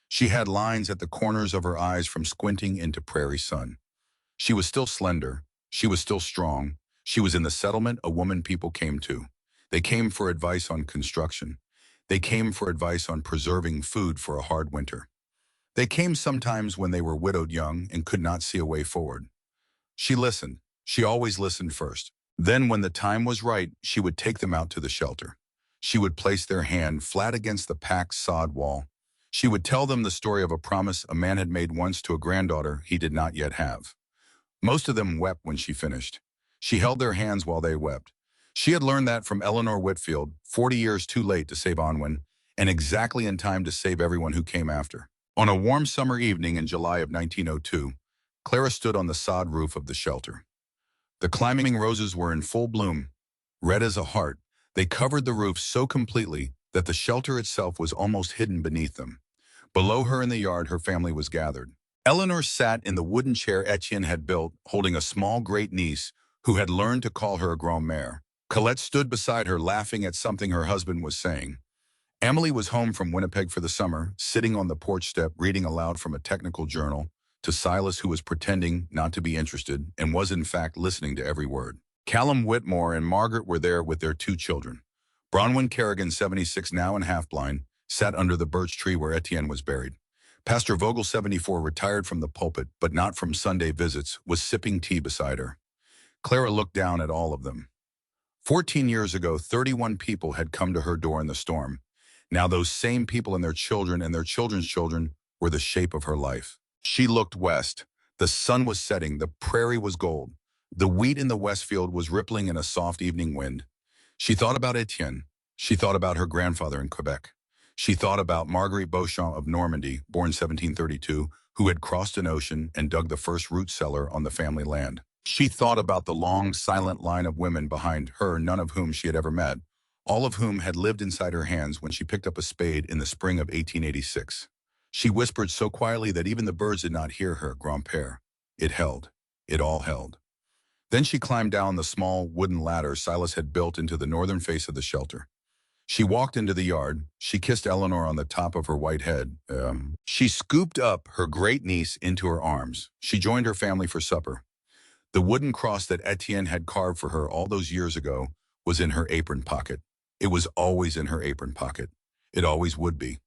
She had lines at the corners of her eyes from squinting into prairie sun. She was still slender. She was still strong. She was in the settlement a woman people came to. They came for advice on construction. They came for advice on preserving food for a hard winter. They came sometimes when they were widowed young and could not see a way forward. She listened. She always listened first. Then when the time was right, she would take them out to the shelter. She would place their hand flat against the packed sod wall. She would tell them the story of a promise a man had made once to a granddaughter he did not yet have. Most of them wept when she finished. She held their hands while they wept. She had learned that from Eleanor Whitfield, 40 years too late to save Onwin, and exactly in time to save everyone who came after. On a warm summer evening in July of 1902, Clara stood on the sod roof of the shelter. The climbing roses were in full bloom. Red as a heart, they covered the roof so completely that the shelter itself was almost hidden beneath them. Below her in the yard, her family was gathered. Eleanor sat in the wooden chair Etienne had built, holding a small great-niece who had learned to call her a grand-mère. Colette stood beside her, laughing at something her husband was saying. Emily was home from Winnipeg for the summer, sitting on the porch step reading aloud from a technical journal to Silas, who was pretending not to be interested and was in fact listening to every word. Callum Whitmore and Margaret were there with their two children. Bronwyn Kerrigan, 76 now and half-blind, sat under the birch tree where Etienne was buried. Pastor Vogel, 74, retired from the pulpit, but not from Sunday visits, was sipping tea beside her. Clara looked down at all of them. 14 years ago, 31 people had come to her door in the storm. Now those same people and their children and their children's children were the shape of her life. She looked west. The sun was setting. The prairie was gold. The wheat in the west field was rippling in a soft evening wind. She thought about Etienne. She thought about her grandfather in Quebec. She thought about Marguerite Beauchamp of Normandy, born 1732, who had crossed an ocean and dug the first root cellar on the family land. She thought about the long, silent line of women behind her, none of whom she had ever met, all of whom had lived inside her hands when she picked up a spade in the spring of 1886. She whispered so quietly that even the birds did not hear her, grand-père. It held. It all held. Then she climbed down the small wooden ladder Silas had built into the northern face of the shelter. She walked into the yard. She kissed Eleanor on the top of her white head. She scooped up her great-niece into her arms. She joined her family for supper. The wooden cross that Etienne had carved for her all those years ago was in her apron pocket. It was always in her apron pocket. It always would be.